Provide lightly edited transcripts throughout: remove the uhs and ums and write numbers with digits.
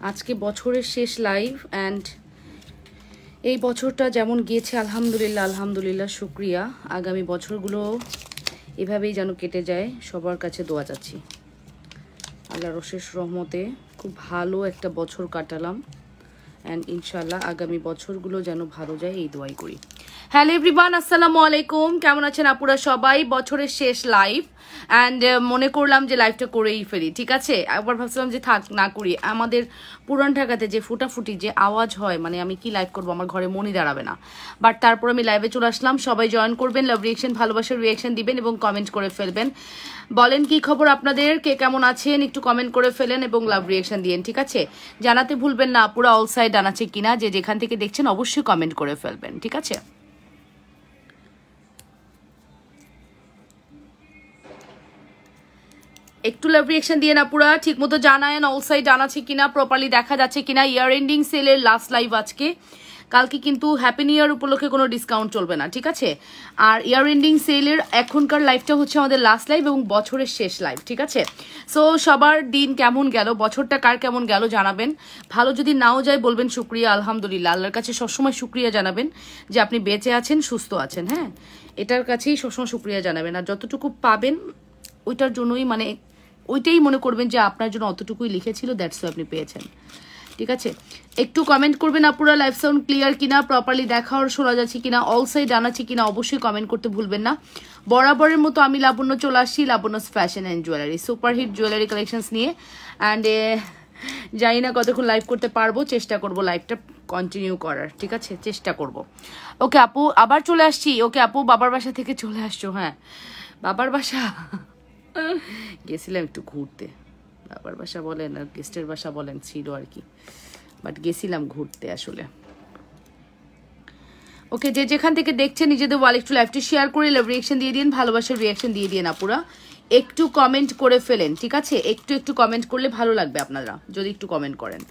আজকে বছরের শেষ লাইভ অ্যান্ড এই বছরটা যেমন গিয়েছে আলহামদুলিল্লাহ আলহামদুলিল্লাহ শুক্রিয়া। আগামী বছরগুলো এভাবেই যেন কেটে যায়, সবার কাছে দোয়া চাচ্ছি। আল্লাহর অশেষ রহমতে খুব ভালো একটা বছর কাটালাম অ্যান্ড ইনশাল্লাহ আগামী বছরগুলো যেন ভালো যায় এই দোয়াই করি। হ্যালো এভরিওয়ান, আসসালামু আলাইকুম। কেমন আছেন আপুরা সবাই? বছরের শেষ লাইভ অ্যান্ড মনে করলাম যে লাইভটা করেই ফেলি, ঠিক আছে। একবার ভাবছিলাম যে থাক না করি, আমাদের পুরান ঢাকাতে যে ফুটাফুটি যে আওয়াজ হয়, মানে আমি কি লাইভ করবো, আমার ঘরে মনই দাঁড়াবে না। বাট তারপর আমি লাইভে চলে আসলাম। সবাই জয়েন করবেন, লাভ রিয়েকশন ভালোবাসার রিয়েকশন দিবেন এবং কমেন্ট করে ফেলবেন। বলেন কি খবর আপনাদের, কে কেমন আছেন একটু কমেন্ট করে ফেলেন এবং লাভ রিয়েকশন দিয়েন, ঠিক আছে। জানাতে ভুলবেন না পুরা অল সাইড আনাচ্ছে কিনা, যে যেখান থেকে দেখছেন অবশ্যই কমেন্ট করে ফেলবেন, ঠিক আছে। একটু লাভ রিয়েকশন দিয়ে না পুরা ঠিক মতো জানায়েন অল সাইড আনাচ্ছে কিনা, প্রপারলি দেখা যাচ্ছে কিনা। ইয়ার এন্ডিং সেলের লাস্ট লাইভ আজকে, কালকে কিন্তু হ্যাপি নিউ ইয়ার উপলক্ষে কোনো ডিসকাউন্ট চলবে না, ঠিক আছে। আর ইয়ার এন্ডিং সেলের এখনকার লাইভটা হচ্ছে আমাদের লাস্ট লাইভ এবং বছরের শেষ লাইভ, ঠিক আছে। সো সবার দিন কেমন গেল, বছরটা কার কেমন গেল জানাবেন। ভালো যদি নাও যায় বলবেন শুক্রিয়া আলহামদুলিল্লাহ। আল্লাহর কাছে সবসময় শুক্রিয়া জানাবেন যে আপনি বেঁচে আছেন, সুস্থ আছেন। হ্যাঁ, এটার কাছেই সবসময় শুক্রিয়া জানাবেন। আর যতটুকু পাবেন ওইটার জন্যই, মানে ওইটাই মনে করবেন যে আপনার জন্য অতটুকুই লিখেছিল, দ্যাটস আপনি পেয়েছেন, ঠিক আছে। একটু কমেন্ট করবেন আপুরা, লাইভ সাউন্ড ক্লিয়ার কিনা, প্রপারলি দেখা আর শোনা যাচ্ছে কিনা, অল সাইড জানাচ্ছি কিনা অবশ্যই কমেন্ট করতে ভুলবেন না। বরাবরের মতো আমি লাবণ্য চলে আসছি, Labanya's fashion and jewellery, superhit jewellery collections নিয়ে। অ্যান্ড জানি না কতক্ষণ লাইভ করতে পারবো, চেষ্টা করব লাইভটা কন্টিনিউ করার, ঠিক আছে, চেষ্টা করব। ওকে আপু, আবার চলে আসছি। ওকে আপু, বাবার বাসা থেকে চলে আসছো? হ্যাঁ, বাবার বাসা গেছিলাম একটু ঘুরতে, বাবার বাসা বলেন আর গেস্টের বাসা বলেন, ছিল আর কি, বাট গেছিলাম ঘুরতে আসলে। ওকে, যে যেখান থেকে দেখছেন নিজেদের ওয়াল একটু লাইভটি শেয়ার করে লাভ রিয়েকশন দিয়ে দিন, ভালোবাসার রিয়েকশন দিয়ে দিন আপুরা। একটু কমেন্ট করে ফেলেন, ঠিক আছে। একটু কমেন্ট করলে ভালো লাগবে আপনারা যদি একটু কমেন্ট করেন।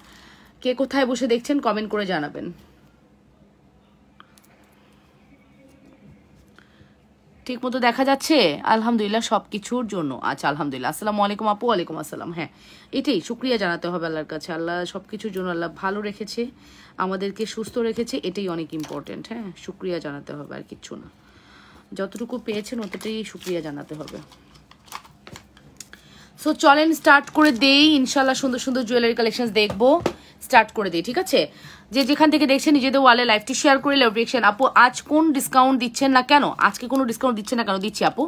কে কোথায় বসে দেখছেন কমেন্ট করে জানাবেন। ঠিক মতো দেখা যাচ্ছে আলহামদুলিল্লাহ সব কিছুর জন্য। আচ্ছা আলহামদুলিল্লাহ। আসসালামু আলাইকুম আপু। ওয়ালাইকুম আসসালাম। হ্যাঁ, এটাই শুক্রিয়া জানাতে হবে আল্লাহর কাছে। আল্লাহ সব কিছুর জন্য, আল্লাহ ভালো রেখেছে, আমাদেরকে সুস্থ রেখেছে, এটাই অনেক ইম্পর্টেন্ট। হ্যাঁ, শুক্রিয়া জানাতে হবে, আর কিচ্ছু না। যতটুকু পেয়েছেন অতটাই শুক্রিয়া জানাতে হবে। সো চলেন স্টার্ট করে দেই, ইনশাল্লাহ সুন্দর সুন্দর জুয়েলারি কালেকশন দেখবো, স্টার্ট করে দিই, ঠিক আছে। যে যেখান থেকে দেখছেন নিজেদের ওয়ালে লাইভটি শেয়ার করে লাভ রিয়েকশন। আপু আজ কোন ডিসকাউন্ট দিচ্ছেন না কেন? আজকে কোনো ডিসকাউন্ট দিচ্ছেন না কেন? দিচ্ছি আপু।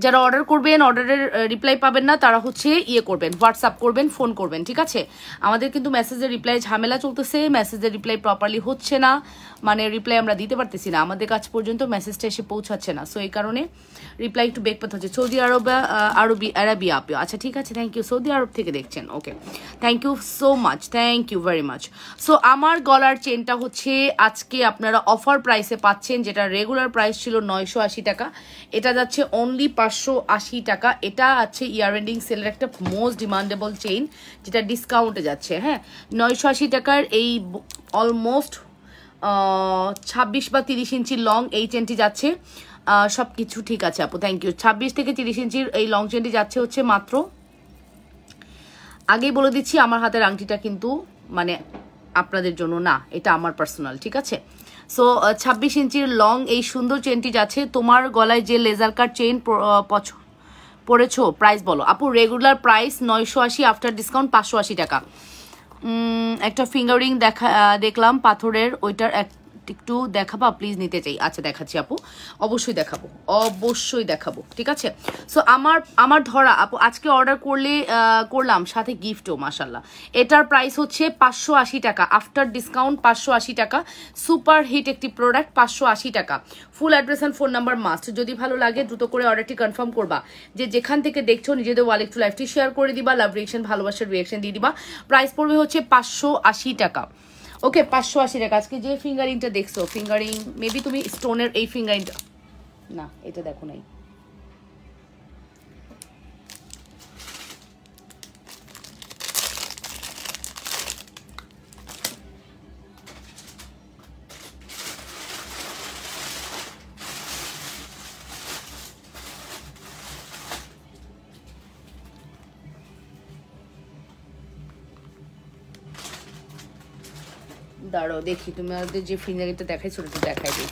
যারা অর্ডার করবেন, অর্ডারের রিপ্লাই পাবেন না, তারা হচ্ছে ইয়ে করবেন, হোয়াটসঅ্যাপ করবেন, ফোন করবেন, ঠিক আছে। আমাদের কিন্তু মেসেজের রিপ্লাই ঝামেলা চলতেছে, মেসেজের রিপ্লাই প্রপারলি হচ্ছে না, মানে রিপ্লাই আমরা দিতে পারতেছি না, আমাদের কাছ পর্যন্ত মেসেজটা এসে পৌঁছাচ্ছে না। সো এই কারণে রিপ্লাই একটু বেগ পেতে হচ্ছে। সৌদি আরবিয়া আপু, আচ্ছা ঠিক আছে, থ্যাংক ইউ। সৌদি আরব থেকে দেখছেন, okay, thank you so much, thank you very much. So আমার গলার চেনটা হচ্ছে আজকে আপনারা অফার প্রাইসে পাচ্ছেন, যেটা রেগুলার প্রাইস ছিল 980 টাকা, এটা যাচ্ছে অনলি 580 টাকা। এটা আছে ইয়ার এন্ডিং সেলের একটা মোস্ট ডিমান্ডেবল চেইন, যেটা ডিসকাউন্টে যাচ্ছে। হ্যাঁ, 980 টাকার এই অলমোস্ট 26 বা 30 ইঞ্চি লং এই চেনটি যাচ্ছে। সব কিছু ঠিক আছে আপু, থ্যাংক ইউ। 26 থেকে 30 ইঞ্চির এই লং চেনটি যাচ্ছে হচ্ছে মাত্র, আগেই বলে দিচ্ছি আমার হাতের আংটিটা কিন্তু মানে আপনাদের জন্য না, এটা আমার পার্সোনাল, ঠিক আছে। সো 26 ইঞ্চির লং এই সুন্দর চেনটি যাচ্ছে। তোমার গলায় যে লেজার কাট চেইন পরেছো, প্রাইস বলো আপু। রেগুলার প্রাইস 980, আফটার ডিসকাউন্ট 580 টাকা। একটা ফিঙ্গারিং দেখলাম পাথরের, ওইটার একটু দেখাবা প্লিজ, নিতে চাই। আচ্ছা দেখাচ্ছি আপু, অবশ্যই দেখাবো, অবশ্যই দেখাবো, ঠিক আছে। সো আমার ধরা আপু আজকে অর্ডার করলাম সাথে গিফটও মাশাল্লাহ। এটার প্রাইস হচ্ছে 580 টাকা, আফটার ডিসকাউন্ট 580 টাকা। সুপার হিট একটি প্রোডাক্ট, 580 টাকা। Full address and phone number must. যদি ভালো লাগে দ্রুত করে অর্ডারটি কনফার্ম করবা। যে যেখান থেকে দেখছো নিজেদের ওয়ালে একটু লাইভটি শেয়ার করে দিবা, লাভ রিয়েকশন ভালোবাসার রিয়েকশন দিয়ে দিবা। প্রাইস পড়বে হচ্ছে 580 টাকা। ওকে, 580 টাকা। আজকে যে ফিঙ্গারিংটা দেখছো, ফিঙ্গারিং মেবি তুমি স্টোনের এই ফিঙ্গারিংটা, না এটা দেখো নাই, দাঁড়াও দেখি তোমাদের যে ফিঙ্গারিংটা দেখাইছো ওটা দেখাই দিই।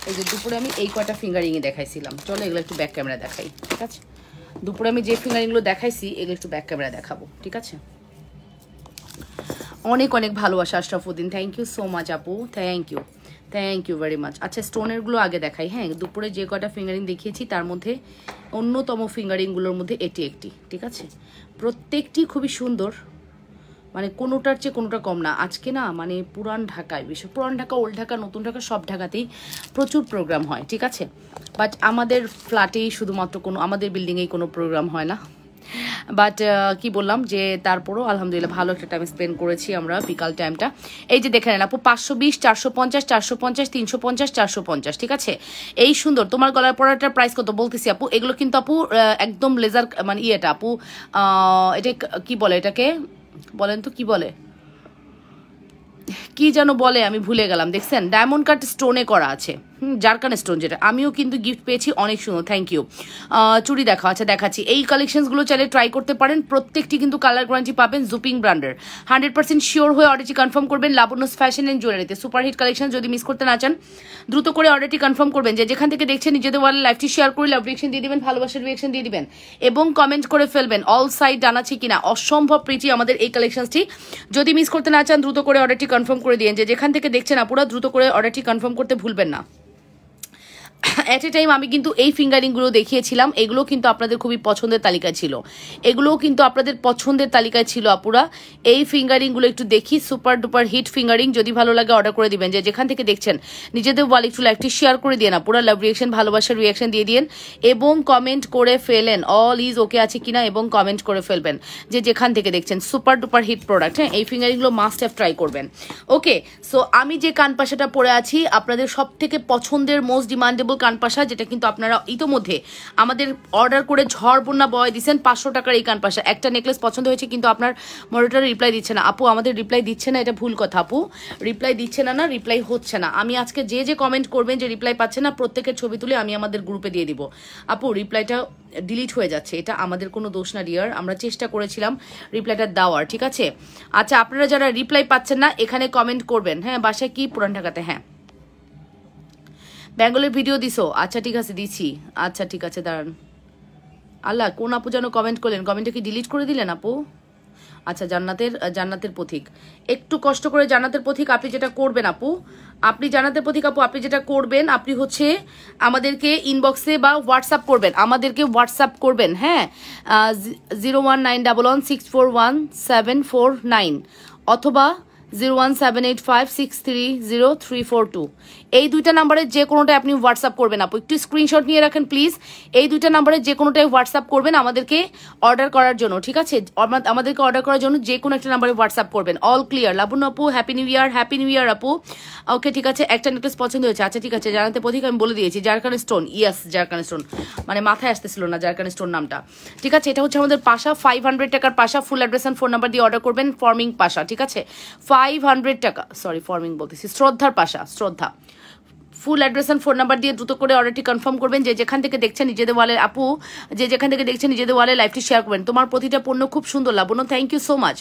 এই যে দুপুরে আমি এই কয়টা ফিঙ্গারিংয়ে দেখাইছিলাম, চলো এগুলো একটু ব্যাক ক্যামেরা দেখাই, ঠিক আছে? দুপুরে আমি যে ফিঙ্গারিংগুলো দেখাইছি এগুলো একটু ব্যাক ক্যামেরা দেখাবো, ঠিক আছে? অনেক অনেক ভালোবাসা Ashrafuddin, thank you so much আপু, থ্যাংক ইউ ভেরি মাচ। আচ্ছা স্টোনেরগুলো আগে দেখাই। হ্যাঁ, দুপুরে যে কয়টা ফিঙ্গারিং দেখিয়েছি তার মধ্যে অন্যতম ফিঙ্গারিংগুলোর মধ্যে এটি একটি, ঠিক আছে? প্রত্যেকটি খুবই সুন্দর, মানে কোনোটার চেয়ে কোনোটা কম না। আজকে না মানে পুরান ঢাকায়, বিশেষ পুরান ঢাকা, ওল্ড ঢাকা, নতুন ঢাকা সব ঢাকাতেই প্রচুর প্রোগ্রাম হয়, ঠিক আছে? বাট আমাদের ফ্ল্যাটেই শুধুমাত্র আমাদের বিল্ডিংয়েই কোনো প্রোগ্রাম হয় না। বাট কি বললাম যে তারপরও আলহামদুলিল্লাহ ভালো একটা টাইম স্পেন্ড করেছি আমরা বিকাল টাইমটা। এই যে দেখে নেন আপু, 520, 450, 450, 350, 450, ঠিক আছে? এই সুন্দর তোমার গলার পরাটার প্রাইস কত বলতেছি আপু। এগুলো কিন্তু আপু একদম লেজার মানে ইয়েটা আপু, এটা কি বলে, এটাকে বলেন তো কি বলে, কি যেন বলে আমি ভুলে গেলাম। দেখছেন ডায়মন্ড কাট স্টোনে করা আছে, জারকান স্টোন, যেটা আমিও কিন্তু গিফট পেয়েছি, অনেক সুন্দর, থ্যাংক ইউ। চুড়ি দেখা, আচ্ছা দেখাচ্ছি। এই কালেকশনসগুলো চাইলে ট্রাই করতে পারেন, প্রত্যেকটি কিন্তু কালার গ্যারান্টি পাবেন, জুপিং ব্র্যান্ডের। 100% শিওর হয়ে অর্ডারটি কনফার্ম করবেন লাবণ্যস ফ্যাশন অ্যান্ড জুয়েলারিতে। সুপারহিট কালেকশন যদি মিস করতে না চান দ্রুত করে অর্ডারটি কনফার্ম করবেন। যে যেখান থেকে দেখছেন নিজেদের ওয়ালে লাইভটি শেয়ার করে লাভ রিয়েকশন দিয়ে দিবেন, ভালোবাসার রিয়েকশন দিয়ে দিবেন এবং কমেন্ট করে ফেলবেন অল সাইড জানাচ্ছি কিনা। অসম্ভব প্রীতি আমাদের এই কালেকশনসটি, যদি মিস করতে না চান দ্রুত করে অর্ডারটি কনফার্ম করে দিন। যে যেখান থেকে দেখছেন আপুরা দ্রুত করে অর্ডারটি কনফার্ম করতে ভুলবেন না। অ্যাট এ টাইম আমি কিন্তু এই ফিঙ্গারিংগুলো দেখিয়েছিলাম, এগুলো কিন্তু আপনাদের খুবই পছন্দের তালিকায় ছিল, এগুলোও কিন্তু আপনাদের পছন্দের তালিকায় ছিল আপুরা। এই ফিঙ্গারিংগুলো একটু দেখি, সুপার ডুপার হিট ফিঙ্গারিং, যদি ভালো লাগে অর্ডার করে দিবেন। যে যেখান থেকে দেখছেন নিজেদের ওয়াল একটু লাইভটি শেয়ার করে দিয়ে না, পুরো লাভ রিয়েকশন, ভালোবাসার রিয়েকশন দিয়ে দিন এবং কমেন্ট করে ফেলেন অল ইজ ওকে আছে কিনা এবং কমেন্ট করে ফেলবেন যে যেখান থেকে দেখছেন। সুপার ডুপার হিট প্রোডাক্ট, হ্যাঁ, এই ফিঙ্গারিংগুলো মাস্ট হ্যাভ ট্রাই করবেন। ওকে, সো আমি যে কানপাশাটা পরে আছি আপনাদের সব থেকে পছন্দের মোস্ট ডিমান্ডেবল কানপাশা, যেটা কিন্তু আপনারা ইতোমধ্যে আমাদের অর্ডার করে ঝড় বন্যা বয় দিচ্ছেন। 500 টাকার এই কানপাশা, একটা নেকলেস পছন্দ হয়েছে কিন্তু আপনার মনিটরে রিপ্লাই দিচ্ছে না। আপু আমাদের রিপ্লাই দিচ্ছে না, এটা ভুল কথা আপু, রিপ্লাই দিচ্ছে না, রিপ্লাই হচ্ছে না। আমি আজকে যে কমেন্ট করবেন যে রিপ্লাই পাচ্ছে না, প্রত্যেকের ছবি তুলে আমি আমাদের গ্রুপে দিয়ে দিব। আপু রিপ্লাইটা ডিলিট হয়ে যাচ্ছে, এটা আমাদের কোনো দোষ না ডিয়ার, আমরা চেষ্টা করেছিলাম রিপ্লাইটা দেওয়ার, ঠিক আছে? আচ্ছা আপনারা যারা রিপ্লাই পাচ্ছেন না এখানে কমেন্ট করবেন। হ্যাঁ, বাসায় কি? পুরান ঢাকাতে। হ্যাঁ, বেঙ্গলের ভিডিও দিছো? আচ্ছা ঠিক আছে দিছি। আচ্ছা ঠিক আছে দাঁড়ান। আল্লাহ, কোন আপু যেন কমেন্ট করলেন, কমেন্টটা কি ডিলিট করে দিলেন আপু? আচ্ছা জান্নাতের পথিক, একটু কষ্ট করে জান্নাতের পথিক আপনি যেটা করবেন আপু, আপনি জান্নাতের পথিক আপু আপনি যেটা করবেন, আপনি হচ্ছে আমাদেরকে ইনবক্সে বা হোয়াটসঅ্যাপ করবেন, আমাদেরকে হোয়াটসঅ্যাপ করবেন। হ্যাঁ, 01911611749 অথবা 01785630342, এই দুইটা নাম্বারে যে কোনোটাই আপনি হোয়াটসঅ্যাপ করবেন আপু। একটু স্ক্রিনশট নিয়ে রাখেন প্লিজ, এই দুইটা নাম্বারে যে কোনোটাই হোয়াটসঅ্যাপ করবেন আমাদেরকে অর্ডার করার জন্য, ঠিক আছে? আমাদেরকে অর্ডার করার জন্য যে কোনো একটা নাম্বারে হোয়াটসঅ্যাপ করবেন। অল ক্লিয়ার লাবণ্য আপু, হ্যাপি নিউ ইয়ার আপু। ওকে ঠিক আছে, একটা নেকলেস পছন্দ হয়েছে, আচ্ছা ঠিক আছে। জানাতে পথিক আমি বলে দিয়েছি, zircon stone, yes zircon stone, মানে মাথায় আসতেছিল না জারকান স্টোন নামটা, ঠিক আছে? এটা হচ্ছে আমাদের পাশা, 500 টাকার পাশা, full address and phone number দিয়ে অর্ডার করবেন। ফর্মিং পাশা, ঠিক আছে? 500 টাকা, সরি ফর্মিং বলতেছি, শ্রদ্ধার পাশা, শ্রদ্ধা। ফুল অ্যাড্রেস অ্যান্ড ফোন নাম্বার দিয়ে দ্রুত করে অর্ডারটি কনফার্ম করবেন। যে যেখান থেকে দেখছেন নিজেদের ওয়ালে আপু, যে যেখান থেকে দেখছেন নিজেদের ওয়ালে লাইভটি শেয়ার করবেন। তোমার প্রতিটা পণ্য খুব সুন্দর লাবণ্য, থ্যাংক ইউ সো মাচ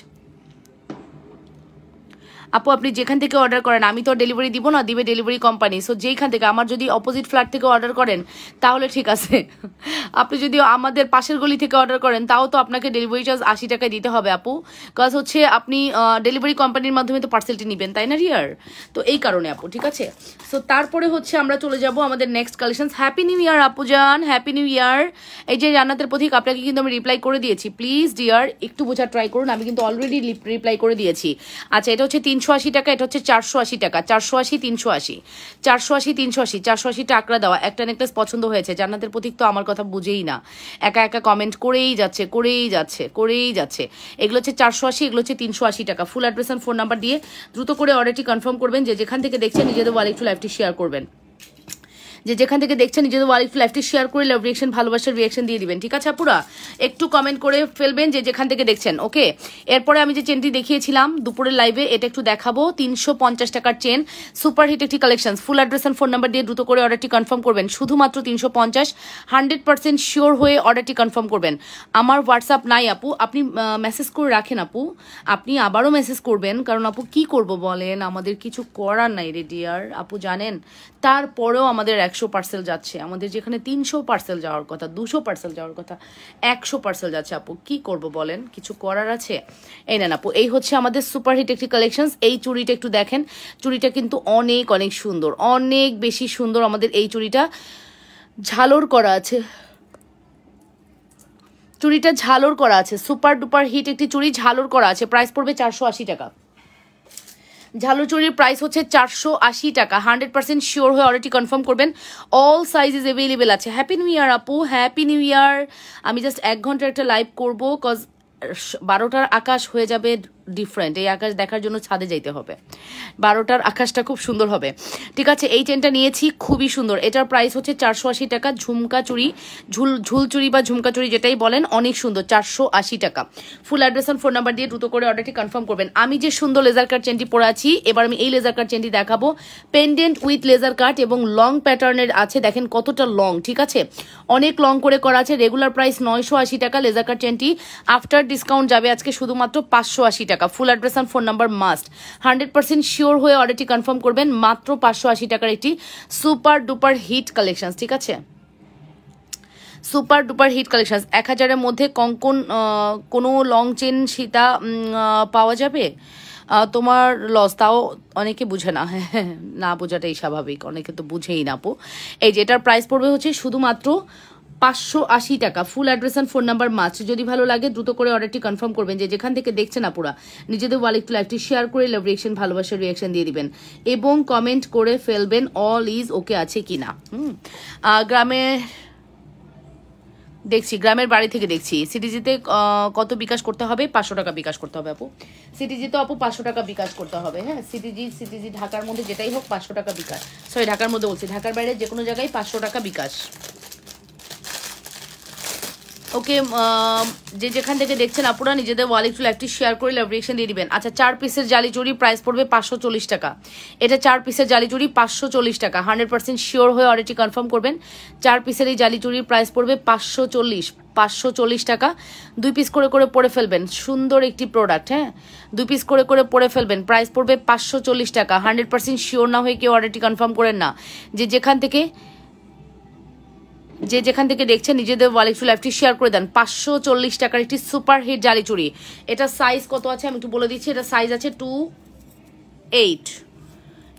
আপু। আপনি যেখান থেকে অর্ডার করেন, আমি তো ডেলিভারি দিব না, দিবে ডেলিভারি কোম্পানি। সো যেইখান থেকে, আমার যদি অপোজিট ফ্ল্যাট থেকে অর্ডার করেন তাহলে ঠিক আছে, আপনি যদি আমাদের পাশের গলি থেকে অর্ডার করেন তাও তো আপনাকে ডেলিভারি চার্জ 80 টাকায় দিতে হবে আপু, কাজ হচ্ছে আপনি ডেলিভারি কোম্পানির মাধ্যমে তো পার্সেলটি নেবেন, তাই না রিয়ার? তো এই কারণে আপু, ঠিক আছে? সো তারপরে হচ্ছে আমরা চলে যাব আমাদের next collection. Happy new year আপু জান, হ্যাপি নিউ ইয়ার। এই যে জান্নাতের পথিক, আপনাকে কিন্তু আমি রিপ্লাই করে দিয়েছি, প্লিজ ডিয়ার একটু বোঝার ট্রাই করুন, আমি কিন্তু অলরেডি রিপ্লাই করে দিয়েছি। আচ্ছা এটা হচ্ছে 380 টাকা, এটা হচ্ছে 480 টাকা, 480 380, 480 380, 480 টাকরা দেওয়া। একটা নেকলেস পছন্দ হয়েছে, জান্নাতের প্রতীক তো আমার কথা বুঝেই না, একা একা কমেন্ট করেই যাচ্ছে। এগুলো হচ্ছে 480, এগুলো হচ্ছে 380 টাকা। Full address and phone number দিয়ে দ্রুত করে অর্ডারটি কনফার্ম করবেন। যে যেখান থেকে দেখছেন নিজেদের ওয়ালে একটু লাইভটি শেয়ার করবেন। যে যেখান থেকে দেখছেন নিজেদের লাইভটি শেয়ার করে লাভ রিয়েকশন ভালোবাসার রিয়েকশন দিয়ে দিবেন, ঠিক আছে আপুরা? একটু কমেন্ট করে ফেলবেন যে যেখান থেকে দেখছেন, ওকে? এরপরে আমি যে চেনটি দেখিয়েছিলাম দুপুরের লাইভে, এটা একটু দেখাবো। 350 টাকার চেন, সুপার হিট একটি collection. Full address and phone number দিয়ে দ্রুত করে অর্ডারটি কনফার্ম করবেন, শুধুমাত্র 350। 100% শিওর হয়ে অর্ডারটি কনফার্ম করবেন। আমার হোয়াটসঅ্যাপ নাই আপু, আপনি মেসেজ করে রাখেন আপু, আপনি আবারও মেসেজ করবেন, কারণ আপু কি করব বলেন, আমাদের কিছু করার নাই রে ডিয়ার আপু, জানেন? তারপরেও আমাদের 100 পার্সেল যাচ্ছে, আমাদের যেখানে 300 পার্সেল যাওয়ার কথা, 200 পার্সেল যাওয়ার কথা, 100 পার্সেল যাচ্ছে আপু, কি করব বলেন? কিছু করার আছে? এই নেন আপু, এই হচ্ছে আমাদের সুপার হিট একটি কালেকশন। এই চুড়িটা একটু দেখেন, চুড়িটা কিন্তু অনেক অনেক সুন্দর, অনেক বেশি সুন্দর। আমাদের এই চুড়িটা ঝালর করা আছে, চুড়িটা ঝালর করা আছে, সুপার ডুপার হিট একটি চুড়ি, ঝালর করা আছে। প্রাইস পড়বে 480 টাকা। ঝালর চুড়ির প্রাইস হচ্ছে 480 টাকা। 100% শিওর হয়ে অর্ডারটি কনফার্ম করবেন। অল সাইজেস অ্যাভেলেবেল আছে। হ্যাপি নিউ ইয়ার আপু, হ্যাপি নিউ ইয়ার। আমি জাস্ট 1 ঘন্টার একটা লাইভ করবো, কজ 12টার আকাশ হয়ে যাবে ডিফারেন্ট। এই আকাশ দেখার জন্য ছাদে যাইতে হবে, 12টার আকাশটা খুব সুন্দর হবে, ঠিক আছে? এই চেনটা নিয়েছি, খুবই সুন্দর। এটার প্রাইস হচ্ছে 480 টাকা। ঝুমকা চুড়ি, ঝুলচুড়ি বা ঝুমকা চুড়ি যেটাই বলেন, অনেক সুন্দর, 480 টাকা। ফুল অ্যাড্রেস আর ফোন নাম্বার দিয়ে দ্রুত করে অর্ডারটি কনফার্ম করবেন। আমি যে সুন্দর লেজার কাট চেনটি পরে আছি, এবার আমি এই লেজার কাট চেনটি দেখাবো। পেন্ডেন্ট উইথ লেজার কাট এবং লং প্যাটার্নের আছে, দেখেন কতটা লং, ঠিক আছে? অনেক লং করে করা আছে। রেগুলার প্রাইস 980 টাকা। লেজার কাট চেনটি আফটার ডিসকাউন্ট যাবে আজকে শুধুমাত্র 580 টাকা। ফুল অ্যাড্রেস আর ফোন নাম্বার মাস্ট। 100% শিওর হয়ে অর্ডারটি কনফার্ম করবেন। মাত্র 580 টাকার একটি সুপার ডুপার হিট কালেকশন, ঠিক আছে? Super duper hit collection. 1000-এর মধ্যে কঙ্কন কোনো লং চেন সীতা পাওয়া যাবে? তোমার লস, তাও অনেকে বুঝে না, না বোঝাটাই স্বাভাবিক, অনেকে তো বুঝেই না আপু। এই যে এটার প্রাইস পড়বে হচ্ছে শুধুমাত্র 580 টাকা। Full address and phone number must. যদি ভালো লাগে দ্রুত করে অর্ডারটি কনফার্ম করবেন, যে যেখান থেকে দেখছেন আপুরা নিজেদের ওয়ালেট লাইভটি শেয়ার করে লাভ রিয়েকশন ভালোবাসার রিয়েকশন দিয়ে দিবেন এবং কমেন্ট করে ফেলবেন অল ইজ ওকে আছে কিনা। গ্রামে দেখছি, গ্রামের বাড়ি থেকে দেখছি। সিটিজিতে কত বিকাশ করতে হবে? 500 টাকা বিকাশ করতে হবে আপু। সিটিজি তো আপু 500 টাকা বিকাশ করতে হবে, হ্যাঁ? সিটিজি ঢাকার মধ্যে যেটাই হোক 500 টাকা বিকাশ। সরি, ঢাকার মধ্যে বলছি, ঢাকার বাইরে যে কোনো জায়গায় 500 টাকা বিকাশ। ওকে, যে যেখান থেকে দেখছেন আপুরা নিজেদের ওয়ালেট একটি শেয়ার করে লাভ রিয়েকশন দিয়ে দিবেন। আচ্ছা, 4 পিসের জালি চুড়ি প্রাইস পড়বে 540 টাকা। এটা 4 পিসের জালি চুড়ি 540 টাকা। 100% শিওর হয়ে অর্ডারটি কনফার্ম করবেন। 4 পিসের এই জালি চুড়ির প্রাইস পড়বে 540 টাকা। 2 পিস করে করে পরে ফেলবেন, সুন্দর একটি প্রোডাক্ট, হ্যাঁ? 2 পিস করে করে পরে ফেলবেন, প্রাইস পড়বে 540 টাকা। 100% শিওর না হয়ে কেউ অর্ডারটি কনফার্ম করেন না। যে যেখান থেকে দেখছেন নিজেদের ওয়ালেট লাইভটি শেয়ার করে দেন। 540 টাকার একটি সুপার হিট জালি চুড়ি। এটা সাইজ কত আছে আমি একটু বলে দিচ্ছি। এটা সাইজ আছে 28,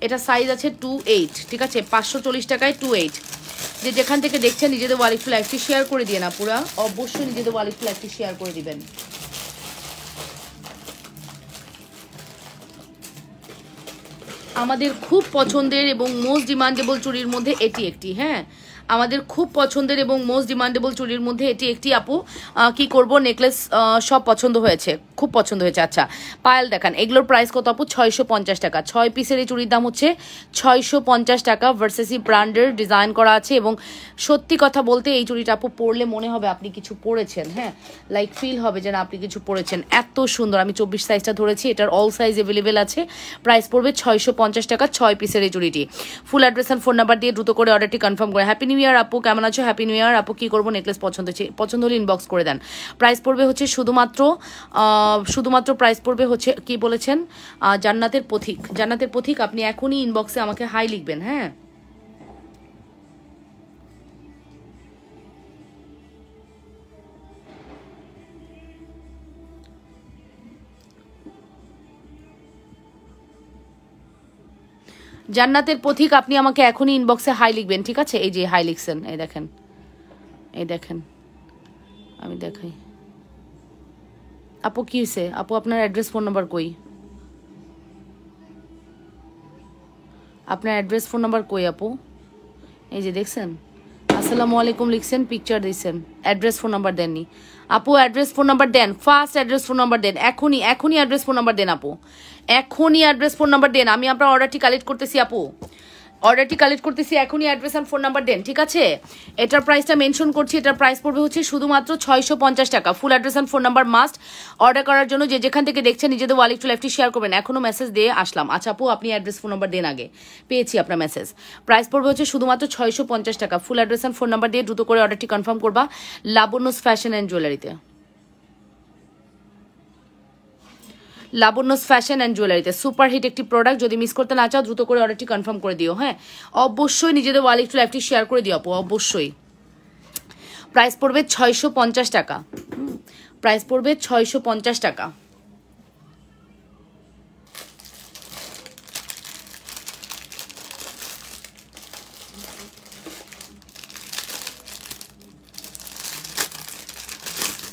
এটা সাইজ আছে 28, ঠিক আছে? 540 টাকায় 28। যে যেখান থেকে দেখছেন নিজেদের ওয়ালেট লাইভটি শেয়ার করে দিয়ে না পুরা, অবশ্যই নিজেদের ওয়ালেট লাইভটি শেয়ার করে দিবেন। আমাদের খুব পছন্দের এবং মোস্ট ডিমান্ডেবল চুড়ির মধ্যে এটি একটি, হ্যাঁ? আমাদের খুব পছন্দের এবং মোস্ট ডিমান্ডেবল চুড়ির মধ্যে এটি একটি আপু। কি করব, নেকলেস সব পছন্দ হয়েছে, খুব পছন্দ হয়েছে। আচ্ছা, পায়েল দেখান, এগুলোর প্রাইস কত আপু? 650 টাকা। 6 পিসের এই চুড়ির দাম হচ্ছে 650 টাকা। ভার্সেসি ব্র্যান্ডের ডিজাইন করা আছে এবং সত্যি কথা বলতে এই চুড়িটা আপু পরলে মনে হবে আপনি কিছু পরেছেন, হ্যাঁ? লাইক ফিল হবে যেন আপনি কিছু পরেছেন, এত সুন্দর। আমি 24 সাইজটা ধরেছি, এটার অল সাইজ অ্যাভেলেবেল আছে। প্রাইস পড়বে 650 টাকা 6 পিসের এই চুড়িটি। ফুল অ্যাড্রেস আর ফোন নাম্বার দিয়ে দ্রুত করে অর্ডারটি কনফার্ম করে। হ্যাপি নিউ ইয়ার আপু, কেমন আছো? হ্যাপি নিউ ইয়ার আপু। কি করবো, নেকলেস পছন্দ হলে ইনবক্স করে দেন। প্রাইস পড়বে হচ্ছে শুধুমাত্র প্রাইস পড়বে হচ্ছে, কি বলেছেন, জান্নাতের পথিক। জান্নাতের পথিক, আপনি এখনই ইনবক্সে আমাকে হাই লিখবেন, হ্যাঁ? জান্নাতের পথিক, আপনি আমাকে এখনই ইনবক্সে হাই লিখবেন, ঠিক আছে? এই যে হাই লিখছেন, এই দেখেন, এই দেখেন, আমি দেখাই। আপু কি হয়েছে আপু, আপনার অ্যাড্রেস ফোন নাম্বার কই? আপনার অ্যাড্রেস ফোন নাম্বার কই আপু? এই যে দেখছেন, আসসালামু আলাইকুম লিখছেন, পিকচার দিচ্ছেন, অ্যাড্রেস ফোন নাম্বার দেননি। আপু অ্যাড্রেস ফোন নাম্বার দেন, ফার্স্ট অ্যাড্রেস ফোন নাম্বার দেন, এখনই অ্যাড্রেস ফোন নাম্বার দেন আপু, এখনই অ্যাড্রেস ফোন নাম্বার দেন। আমি আপনার অর্ডারটি কালেক্ট করতেছি আপু। অর্ডারটি কালেক্ট করতেছি এখনই, অ্যাড্রেস আর ফোন নাম্বার দেন, ঠিক আছে? এটার প্রাইসটা মেনশন করছি, এটার প্রাইস পড়বে হচ্ছে শুধুমাত্র 650 টাকা। ফুল অ্যাড্রেস আর ফোন নাম্বার মাস্ট। অর্ডার করার জন্য যে যেখান থেকে দেখছেন নিজেদের ওয়াল একটু লাইভটি শেয়ার করবেন। এখনো মেসেজ দিয়ে আসলাম। আচ্ছা আপু, আপনি অ্যাড্রেস ফোন নাম্বার দেন আগে, পেয়েছি আপনার মেসেজ। প্রাইস পড়বে হচ্ছে শুধুমাত্র 650 টাকা। ফুল অ্যাড্রেস আর ফোন নাম্বার দিয়ে দ্রুত করে অর্ডারটি কনফার্ম করবা লাবণ্যস ফ্যাশন অ্যান্ড জুয়েলারিতে। লাবণ্যস ফ্যাশন অ্যান্ড জুয়েলারিতে সুপার হিট একটি প্রোডাক্ট। যদি মিস করতে না চাও দ্রুত করে অর্ডারটি কনফার্ম করে দিও। হ্যাঁ, অবশ্যই নিজেদের ওয়াল একটু লাইভটি শেয়ার করে দিও আপু, অবশ্যই। প্রাইস পড়বে 650 টাকা। প্রাইস পড়বে 650 টাকা।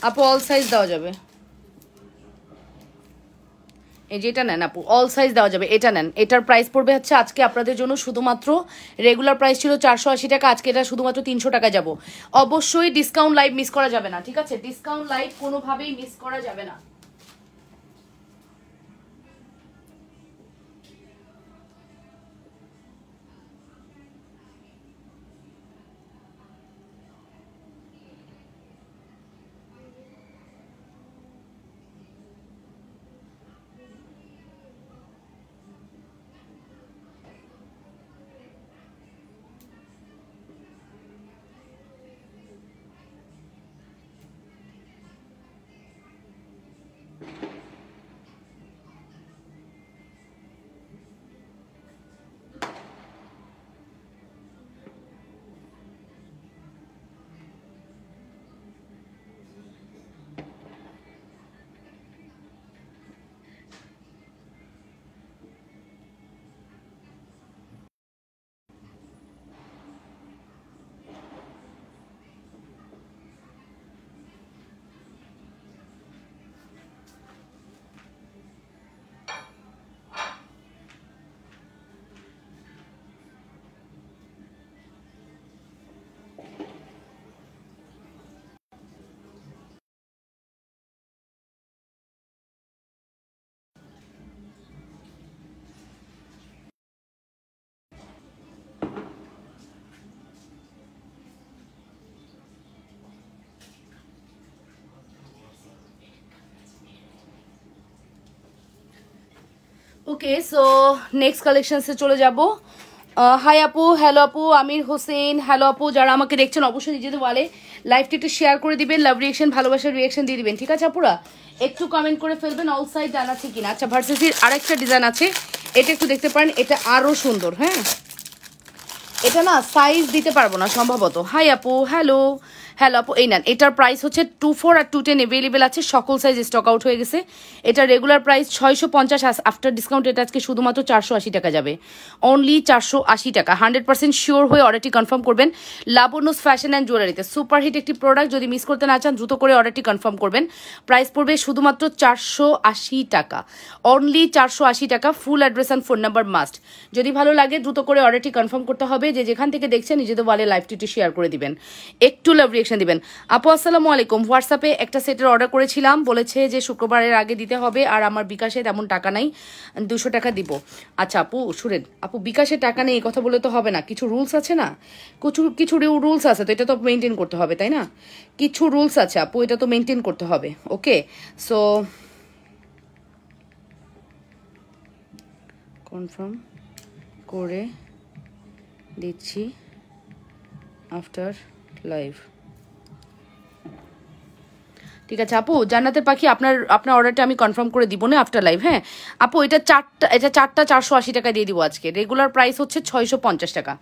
আপু অল সাইজ দেওয়া যাবে, এই যে এটা নেন আপু, অল সাইজ দেওয়া যাবে, এটা নেন। এটার প্রাইস পড়বে হচ্ছে আজকে আপনাদের জন্য শুধুমাত্র, রেগুলার প্রাইস ছিল 480 টাকা, আজকে এটা শুধুমাত্র 300 টাকা যাব। অবশ্যই ডিসকাউন্ট লাইভ মিস করা যাবে না, ঠিক আছে? ডিসকাউন্ট লাইভ কোনোভাবেই মিস করা যাবে না। ওকে, সো নেক্সট কালেকশনসে চলে যাব। হাই আপু, হ্যালো আপু, আমির হোসেন, হ্যালো আপু। যারা আমাকে দেখছেন অবশ্যই নিজেদের ওয়ালে লাইভটি একটু শেয়ার করে দিবেন, লাভ রিয়েকশন, ভালোবাসার রিয়েকশন দিয়ে দিবেন, ঠিক আছে আপুরা? একটু কমেন্ট করে ফেলবেন অল সাইড ডান আছে কিনা। আচ্ছা, ভার্সিসির আরেকটা ডিজাইন আছে, এটা একটু দেখতে পারেন, এটা আরও সুন্দর। হ্যাঁ, এটা না সাইজ দিতে পারবো না সম্ভবত। হাই আপু, হ্যালো, হ্যালো আপু, এই নেন। এটার প্রাইস হচ্ছে 24 আর 210 অ্যাভেলেবেল আছে, সকল সাইজ স্টক আউট হয়ে গেছে। এটা রেগুলার প্রাইস 650, আফটার ডিসকাউন্ট এটা আজকে শুধুমাত্র 480 টাকা যাবে, অনলি 480 টাকা। 100% শিওর হয়ে অর্ডারটি কনফার্ম করবেন লাবণ্যস ফ্যাশন অ্যান্ড জুয়েলারিতে। সুপারহিট একটি প্রোডাক্ট, যদি মিস করতে না চান দ্রুত করে অর্ডারটি কনফার্ম করবেন। প্রাইস পড়বে শুধুমাত্র 480 টাকা, অনলি 480 টাকা। Full address and phone number must. যদি ভালো লাগে দ্রুত করে অর্ডারটি কনফার্ম করতে হবে। যে যেখান থেকে দেখছেন নিজেদের ওয়ালে লাইভটি শেয়ার করে দিবেন, একটু লাভ রিয়েকশন দিবেন। আপু আসসালামু আলাইকুম, হোয়াটসঅ্যাপে একটা সেটের অর্ডার করেছিলাম, বলেছে যে শুক্রবারের আগে দিতে হবে, আর আমার বিকাশে তেমন টাকা নাই, 200 টাকা দিব। আচ্ছা আপু শুনেন, আপু বিকাশে টাকা নেই এই কথা বলে তো হবে না, কিছু রুলস আছে না, কিছু রুলস আছে, তো এটা তো মেনটেন করতে হবে, তাই না? কিছু রুলস আছে আপু, এটা তো মেনটেন করতে হবে। ওকে, সো কনফার্ম করে দিচ্ছি আফটার লাইভ, ঠিক আছে আপু? জান্নাতের পাখি, আপনার অর্ডারটা আমি কনফার্ম করে দিব না আফটার লাইভ। হ্যাঁ আপু, এটা চারটা 480 টাকা দিয়ে দিব আজকে। রেগুলার প্রাইস হচ্ছে 650 টাকা,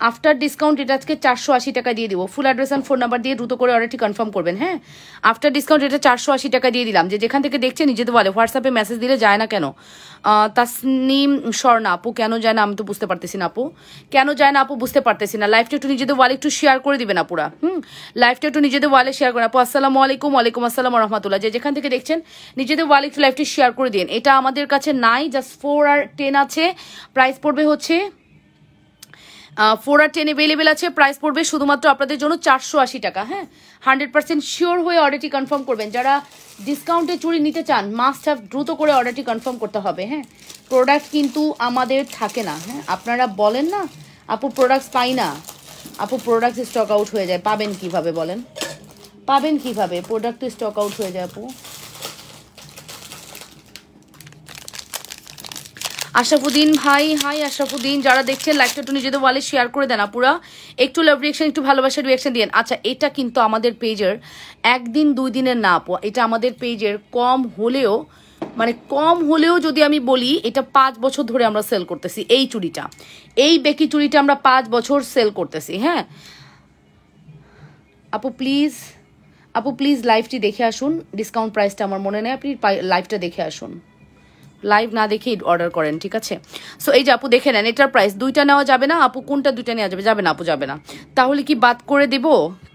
আফটার ডিসকাউন্ট এটা আজকে 480 টাকা দিয়ে দিব। ফুল অ্যাড্রেস অ্যান্ড ফোন নাম্বার দিয়ে দ্রুত করে অর্ডারটি কনফার্ম করবেন। হ্যাঁ, আফটার ডিসকাউন্ট এটা 480 টাকা দিয়ে দিলাম। যে যেখান থেকে দেখছেন নিজেদের বলে, হোয়াটসঅ্যাপে মেসেজ দিলে যায় না কেন? তাসনিম স্বর্ণা আপু, কেন যায় না আমি তো বুঝতে পারতেছি না আপু, কেন যায় না আপু বুঝতে পারতেছি না। লাইভটা একটু নিজেদের ওয়ালে একটু শেয়ার করে দিবেন আপুরা। লাইভটা একটু নিজেদের ওয়ালে শেয়ার করেন আপু। আসসালামু আলাইকুম, ওয়ালাইকুম আসসালাম রহমতুল্লাহ। যে যেখান থেকে দেখছেন নিজেদের ওয়ালে একটু লাইভটি শেয়ার করে দিন। এটা আমাদের কাছে নাই, জাস্ট 4 আর 10 আছে। প্রাইস পড়বে হচ্ছে 4 আর 10 অ্যাভেলেবেল আছে। প্রাইস পড়বে শুধুমাত্র আপনাদের জন্য 480 টাকা। হ্যাঁ, 100% শিওর হয়ে অর্ডারটি কনফার্ম করবেন। যারা ডিসকাউন্টে চুড়ি নিতে চান মাস্ট হ্যাভ দ্রুত করে অর্ডারটি কনফার্ম করতে হবে। হ্যাঁ, প্রোডাক্ট কিন্তু আমাদের থাকে না। হ্যাঁ, আপনারা বলেন না আপু প্রোডাক্টস পাই না আপু, প্রোডাক্ট স্টক আউট হয়ে যায়, পাবেন কিভাবে বলেন? পাবেন কিভাবে? প্রোডাক্ট স্টক আউট হয়ে যায় আপু। আশরাফুদ্দিন ভাই, হাই আশরাফুদ্দিন, যারা দেখছেন লাইকটা একটু নিজেদের ওয়ালে শেয়ার করে দেন আপুরা, একটু লাভ রিয়াকশন, একটু ভালোবাসার রিয়াকশন দিন। আচ্ছা, এটা কিন্তু আমাদের পেজের একদিন 2 দিনের না আপু, এটা আমাদের পেজের কম হলেও যদি আমি বলি, এটা 5 বছর ধরে আমরা সেল করতেছি এই চুড়িটা, এই বেকি চুড়িটা আমরা 5 বছর সেল করতেছি। হ্যাঁ আপু প্লিজ লাইভটি দেখে আসুন, ডিসকাউন্ট প্রাইসটা আমার মনে নেই, আপনি লাইভটা দেখে আসুন, লাইভ না দেখে অর্ডার করেন, ঠিক আছে? সো এই যে আপু দেখে নেন, এটার প্রাইস 2টা নেওয়া যাবে না আপু? কোনটা 2টা নেওয়া যাবে? যাবে না আপু, যাবে না। তাহলে কি বাদ করে দিব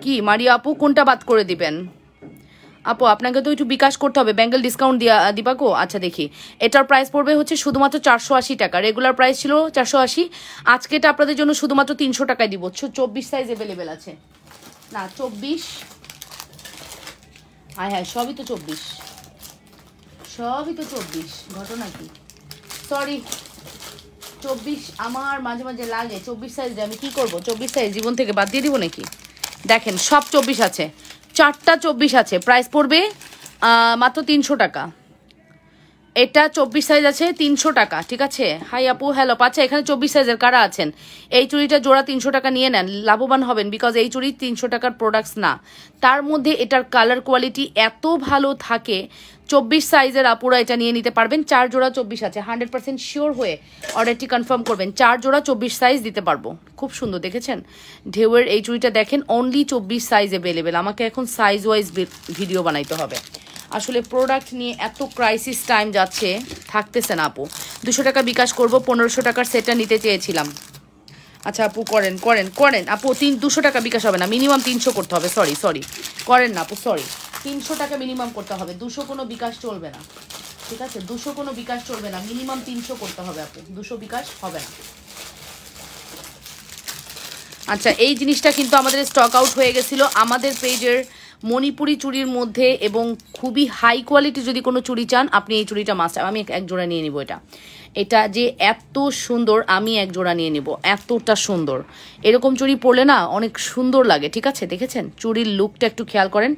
কি মারিয়া আপু? কোনটা বাদ করে দিবেন আপু? আপনাকে তো একটু বিকাশ করতে হবে, ব্যাঙ্গেল ডিসকাউন্ট দিবা গো। আচ্ছা দেখি, এটার প্রাইস পড়বে হচ্ছে শুধুমাত্র 480 টাকা, রেগুলার প্রাইস ছিল 480, আজকে এটা আপনাদের জন্য শুধুমাত্র 300 টাকায় দিব। 24 সাইজ অ্যাভেলেবেল আছে না? 24, হ্যাঁ সবই তো 24, সবই তো 24, ঘটনা কি? সরি 24 আমার মাঝে মাঝে লাগে 24 সাইজ, আমি কি করব? 24 সাইজ জীবন থেকে বাদ দিয়ে দিব নাকি? দেখেন সব 24 আছে, 4টা 24 আছে, প্রাইস পড়বে মাত্র 300 টাকা। এটা 24 সাইজ আছে, 300 টাকা, ঠিক আছে? হাই আপু, হ্যালো। আচ্ছা এখানে 24 সাইজের কারা আছেন? এই চুড়িটা জোড়া 300 টাকা নিয়ে নেন, লাভবান হবেন, বিকজ এই চুড়ি 300 টাকার প্রোডাক্টস না, তার মধ্যে এটার কালার কোয়ালিটি এত ভালো থাকে। 24 সাইজের আপুরা এটা নিয়ে নিতে পারবেন, 4 জোড়া 24 আছে, 100% শিওর হয়ে অর্ডারটি কনফার্ম করবেন, 4 জোড়া 24 সাইজ দিতে পারবো। খুব সুন্দর, দেখেছেন ঢেউয়ের এই চুড়িটা? দেখেন অনলি 24 সাইজ অ্যাভেলেবেল, আমাকে এখন সাইজ ওয়াইজ ভিডিও বানাইতে হবে, আসলে প্রোডাক্ট নিয়ে এত ক্রাইসিস টাইম যাচ্ছে, থাকতেছে না আপু। 200 টাকা বিকাশ করব, 1500 টাকার সেটটা নিতে চেয়েছিলাম। আচ্ছা আপু করেন আপু, 200 টাকা বিকাশ হবে না, মিনিমাম 300 করতে হবে, সরি করেন না আপু, সরি 300 টাকা মিনিমাম করতে হবে, 200 কোনো বিকাশ চলবে না, ঠিক আছে? 200 কোনো বিকাশ চলবে না, মিনিমাম 300 করতে হবে আপু, 200 বিকাশ হবে না। আচ্ছা এই জিনিসটা কিন্তু আমাদের স্টক আউট হয়ে গেছিলো আমাদের পেজের মণিপুরি চুড়ির মধ্যে, এবং খুবই হাই কোয়ালিটি যদি কোনো চুড়ি চান আপনি এই চুড়িটা মাস্ট, আমি এক জোড়া নিয়ে নিব। এটা যে এত সুন্দর, আমি এক জোড়া নিয়ে নিব, এতটা সুন্দর, এরকম চুড়ি পরলে না অনেক সুন্দর লাগে, ঠিক আছে? দেখেছেন চুড়ির লুকটা একটু খেয়াল করেন।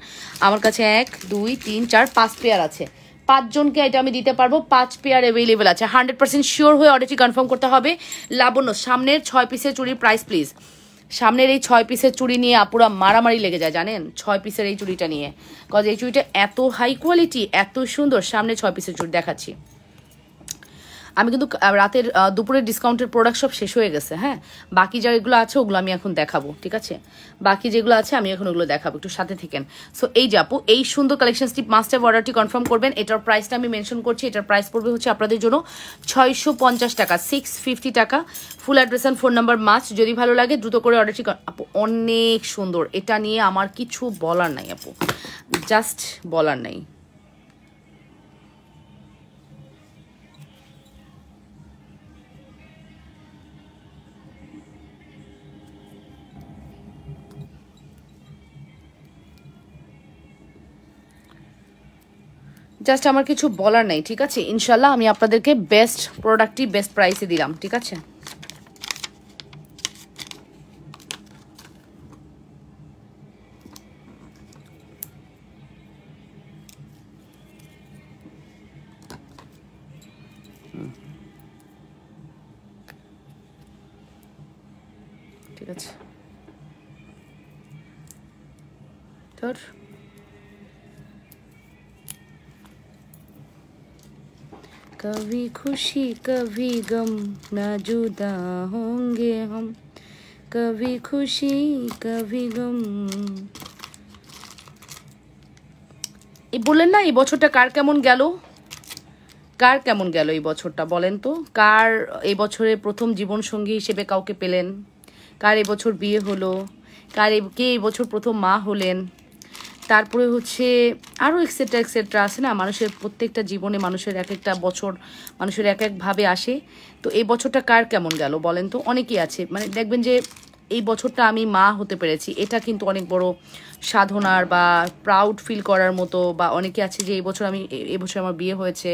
আমার কাছে 1 2 3 4 5 পেয়ার আছে, 5 জনকে এটা আমি দিতে পারবো, 5 পেয়ার অ্যাভেলেবেল আছে, 100% শিওর হয়ে অর্ডারটি কনফার্ম করতে হবে। লাবণ্য, সামনের 6 পিসের চুড়ির প্রাইস প্লিজ। সামনের এই 6 পিসের চুড়ি নিয়ে আপুরা মারামারি লেগে যায় জানেন, 6 পিসের এই চুড়িটা নিয়ে, কজ এই চুড়িটা এত হাই কোয়ালিটি, এত সুন্দর। সামনে 6 পিসের চুড়ি দেখাচ্ছি আমি, কিন্তু রাতের দুপুরের ডিসকাউন্টের প্রোডাক্ট সব শেষ হয়ে গেছে। হ্যাঁ বাকি যেগুলো আছে ওগুলো আমি এখন দেখাবো, ঠিক আছে? বাকি যেগুলো আছে আমি এখন ওগুলো দেখাবো, একটু সাথে থাকেন। সো এই যে আপু, এই সুন্দর কালেকশনটি মাস্ট হ্যাভ অর্ডারটি কনফার্ম করবেন। এটার প্রাইসটা আমি মেনশন করছি, এটার প্রাইস পড়বে হচ্ছে আপনাদের জন্য 650 টাকা, 650 টাকা। Full address and phone number must, যদি ভালো লাগে দ্রুত করে অর্ডারটি। আপু অনেক সুন্দর, এটা নিয়ে আমার কিছু বলার নাই আপু, জাস্ট বলার নাই। জাস্ট আমার কিছু বলার নেই, ঠিক আছে? ইনশাল্লাহ আমি আপনাদেরকে বেস্ট প্রোডাক্টটি বেস্ট প্রাইসে দিলাম, ঠিক আছে? ঠিক আছে ধর, कभी खुशी कभी गम ना जुदा होंगे हम, कभी खुशी कभी गम। এই বললেন না এই বছরটা কার কেমন গেল, কার কেমন গেল এই বছরটা বলেন তো? কার এই বছরে প্রথম জীবন সঙ্গী হিসেবে কাউকে পেলেন? কার এবছর বিয়ে হলো? কে এই বছর প্রথম মা হলেন? তারপরে হচ্ছে আরও এক্সেট্রা এক্সেট্রা আছে না, মানুষের প্রত্যেকটা জীবনে মানুষের এক একটা বছর মানুষের এক একভাবে আসে। তো এই বছরটা কার কেমন গেল বলেন তো? অনেকেই আছে, মানে দেখবেন যে এই বছরটা আমি মা হতে পেরেছি, এটা কিন্তু অনেক বড় সাধনার বা প্রাউড ফিল করার মতো। বা অনেকে আছে যে এই বছর আমার বিয়ে হয়েছে,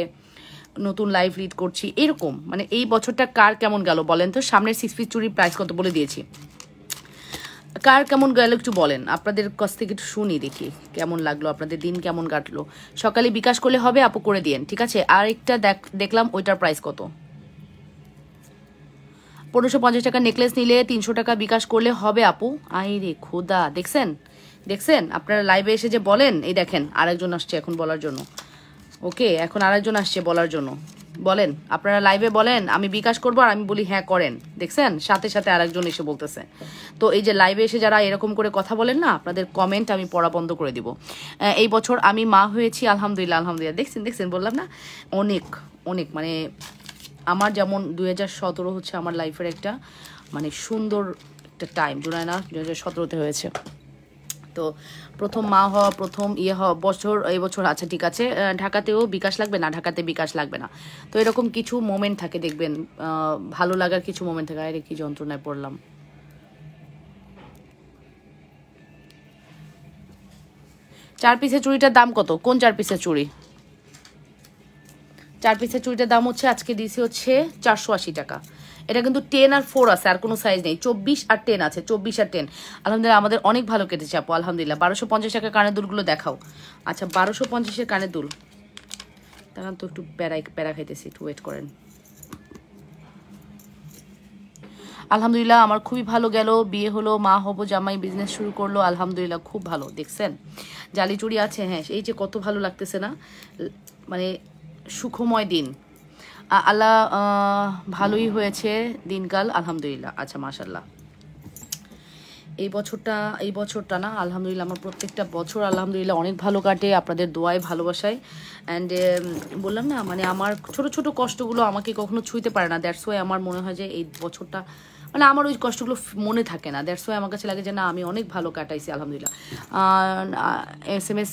নতুন লাইফ লিড করছি, এরকম। মানে এই বছরটা কার কেমন গেল বলেন তো? সামনের 6 পিস চুড়ির প্রাইস কত বলে দিয়েছি, কার কেমন গেল একটু বলেন, আপনাদের কাছ থেকে একটু শুনি, দেখি কেমন লাগলো, আপনাদের দিন কেমন কাটলো। সকালে বিকাশ করলে হবে আপু, করে দিয়েন, ঠিক আছে। আরেকটা দেখলাম, ওইটার প্রাইস কত? 1550 টাকা নেকলেস নিলে 300 টাকা বিকাশ করলে হবে আপু। আই রে খোদা, দেখছেন দেখছেন আপনারা লাইভে এসে যে বলেন, এই দেখেন আরেকজন আসছে এখন বলার জন্য। ওকে, এখন আরেকজন আসছে বলার জন্য। বলেন, আপনারা লাইভে বলেন আমি বিকাশ করবো, আর আমি বলি হ্যাঁ করেন, দেখছেন সাথে সাথে আরেকজন এসে বলতেছে। তো এই যে লাইভে এসে যারা এরকম করে কথা বলেন না, আপনাদের কমেন্ট আমি পড়া বন্ধ করে দিব। এই বছর আমি মা হয়েছি, আলহামদুলিল্লাহ আলহামদুলিল্লাহ। দেখছেন দেখছেন বললাম না, অনেক অনেক, মানে আমার যেমন 2017 হচ্ছে আমার লাইফের একটা মানে সুন্দর একটা টাইম, জুনায়না 2017-তে হয়েছে। তো প্রথম মা হওয়া, প্রথম হওয়া বছর এই বছর। আচ্ছা ঠিক আছে, ঢাকাতেও বিকাশ লাগবে না, ঢাকাতে বিকাশ লাগবে না। তো এরকম কিছু মোমেন্ট থাকে দেখবেন, ভালো লাগার কিছু মোমেন্ট থাকে। আরে কি যন্ত্রণায় পড়লাম। 4 পিসের চুড়িটার দাম কত? কোন 4 পিসের চুড়ি? 4 পিসের চুড়িটার দাম হচ্ছে আজকে দিয়েছি হচ্ছে 480 টাকা। এটা কিন্তু 10 আর 4 আছে, আর কোনো সাইজ নেই। 24 আর 10 আছে, 24 আর 10। আলহামদুলিল্লাহ আমাদের অনেক ভালো কেটেছে আপু, আলহামদুলিল্লাহ। 1250 টাকা কানের দুলগুলো দেখাও। আচ্ছা 1250-এর কানের দুল, তখন তো একটু প্যারা খাইতেছি, একটু ওয়েট করেন। আলহামদুলিল্লাহ আমার খুবই ভালো গেল, বিয়ে হলো, মা হবো, জামাই বিজনেস শুরু করলো, আলহামদুলিল্লাহ খুব ভালো। দেখছেন জালি চুড়ি আছে, হ্যাঁ এই যে কত ভালো লাগতেছে না, মানে সুখময় দিন। আল্লাহ ভালোই হয়েছে দিনকাল, আলহামদুলিল্লাহ। আচ্ছা মাশাল্লাহ। এই বছরটা না আলহামদুলিল্লাহ আমার প্রত্যেকটা বছর আলহামদুলিল্লাহ অনেক ভালো কাটে, আপনাদের দোয়ায় ভালোবাসায়। অ্যান্ড বললাম না, মানে আমার ছোট ছোট কষ্টগুলো আমাকে কখনো ছুঁইতে পারে না। দ্যাটস ওয়াই আমার মনে হয় যে এই বছরটা, মানে আমার ওই কষ্টগুলো মনে থাকে না। দ্যাটস ওয়াই আমার কাছে লাগে যে না, আমি অনেক ভালো কাটাইছি আলহামদুলিল্লাহ। SMS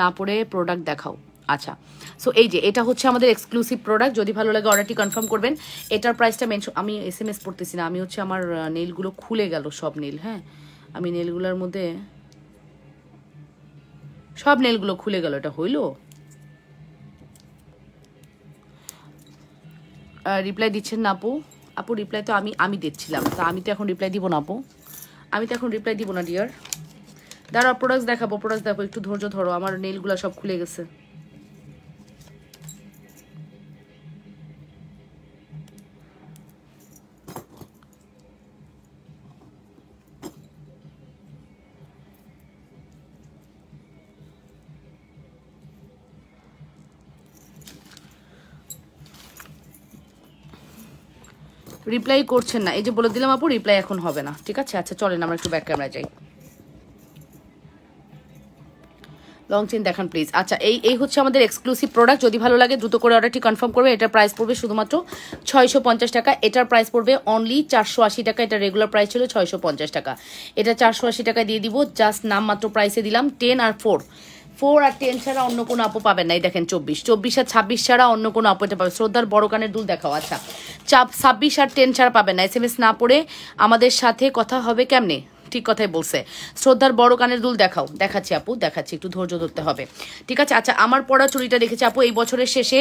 না পড়ে প্রোডাক্ট দেখাও। আচ্ছা, সো এই যে এটা হচ্ছে আমাদের এক্সক্লুসিভ প্রোডাক্ট, যদি ভালো লাগে অর্ডারটি কনফার্ম করবেন। এটার প্রাইসটা মেনশন, আমি SMS পড়তেছি না, আমি হচ্ছে আমার নেলগুলো খুলে গেল সব নেল, হ্যাঁ আমি নেলগুলোর মধ্যে সব নেলগুলো খুলে গেল, এটা হইল? রিপ্লাই দিচ্ছেন না আপু? আপু রিপ্লাই তো আমি দিচ্ছিলাম, তা আমি তো এখন রিপ্লাই দিব না আপু, আমি তো এখন রিপ্লাই দিব না ডিয়ার। দাঁড়াও প্রোডাক্ট দেখাবো, প্রোডাক্ট দেখো, একটু ধৈর্য ধরো, আমার নেলগুলো সব খুলে গেছে। রিপ্লাই করছেন না, এই যে বলে দিলাম আপু রিপ্লাই এখন হবে না, ঠিক আছে। আচ্ছা চলেন আমরা একটু ব্যাক ক্যামেরা যাই, লং চেন দেখান প্লিজ। আচ্ছা এই হচ্ছে আমাদের এক্সক্লুসিভ প্রোডাক্ট, যদি ভালো লাগে দ্রুত করে অর্ডারটি কনফার্ম করবে। এটার প্রাইস পড়বে শুধুমাত্র 650 টাকা, এটার প্রাইস পড়বে অনলি 480 টাকা। এটা রেগুলার প্রাইস ছিল 650 টাকা, এটা 480 টাকা দিয়ে দিব। জাস্ট নাম মাত্র প্রাইসে দিলাম। 10 আর 4 আর 10 ছাড়া অন্য কোনো আপু পাবেন না। এই দেখেন 24 আর 26 ছাড়া অন্য কোনো আপু এটা পাবে। শ্রদ্ধার বড় কানের দুল দেখাও। আচ্ছা 26 আর 10 ছাড়া পাবেন না। SMS না পড়ে আমাদের সাথে কথা হবে কেমনে? ঠিক কথাই বলছে। শ্রদ্ধার বড় কানের দুল দেখাও। দেখাচ্ছি আপু, দেখাচ্ছি, একটু ধৈর্য ধরতে হবে, ঠিক আছে। আচ্ছা আমার পড়া চুড়িটা দেখেছি আপু, এই বছরের শেষে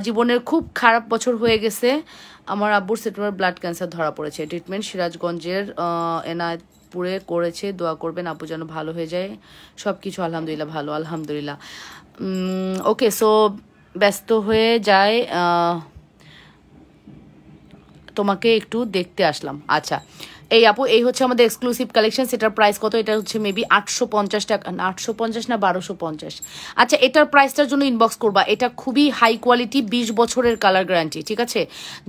জীবনের খুব খারাপ বছর হয়ে গেছে। আমার আব্বুর সেপ্টেম্বর ব্লাড ক্যান্সার ধরা পড়েছে, ট্রিটমেন্ট সিরাজগঞ্জের এনায়তপুরে করেছে, দোয়া করবেন আপু যেন ভালো হয়ে যায়। সব কিছু আলহামদুলিল্লাহ ভালো, আলহামদুলিল্লাহ। ওকে, সো ব্যস্ত হয়ে যায়, তোমাকে একটু দেখতে আসলাম। আচ্ছা এই আপু, এই হচ্ছে আমাদের এক্সক্লুসিভ কালেকশন। এটার প্রাইস কত? এটা হচ্ছে মেবি 850 টাকা, 850 না 1250। আচ্ছা এটার প্রাইসটার জন্য ইনবক্স করবা। এটা খুবই হাই কোয়ালিটি, 20 বছরের কালার গ্যারান্টি, ঠিক আছে।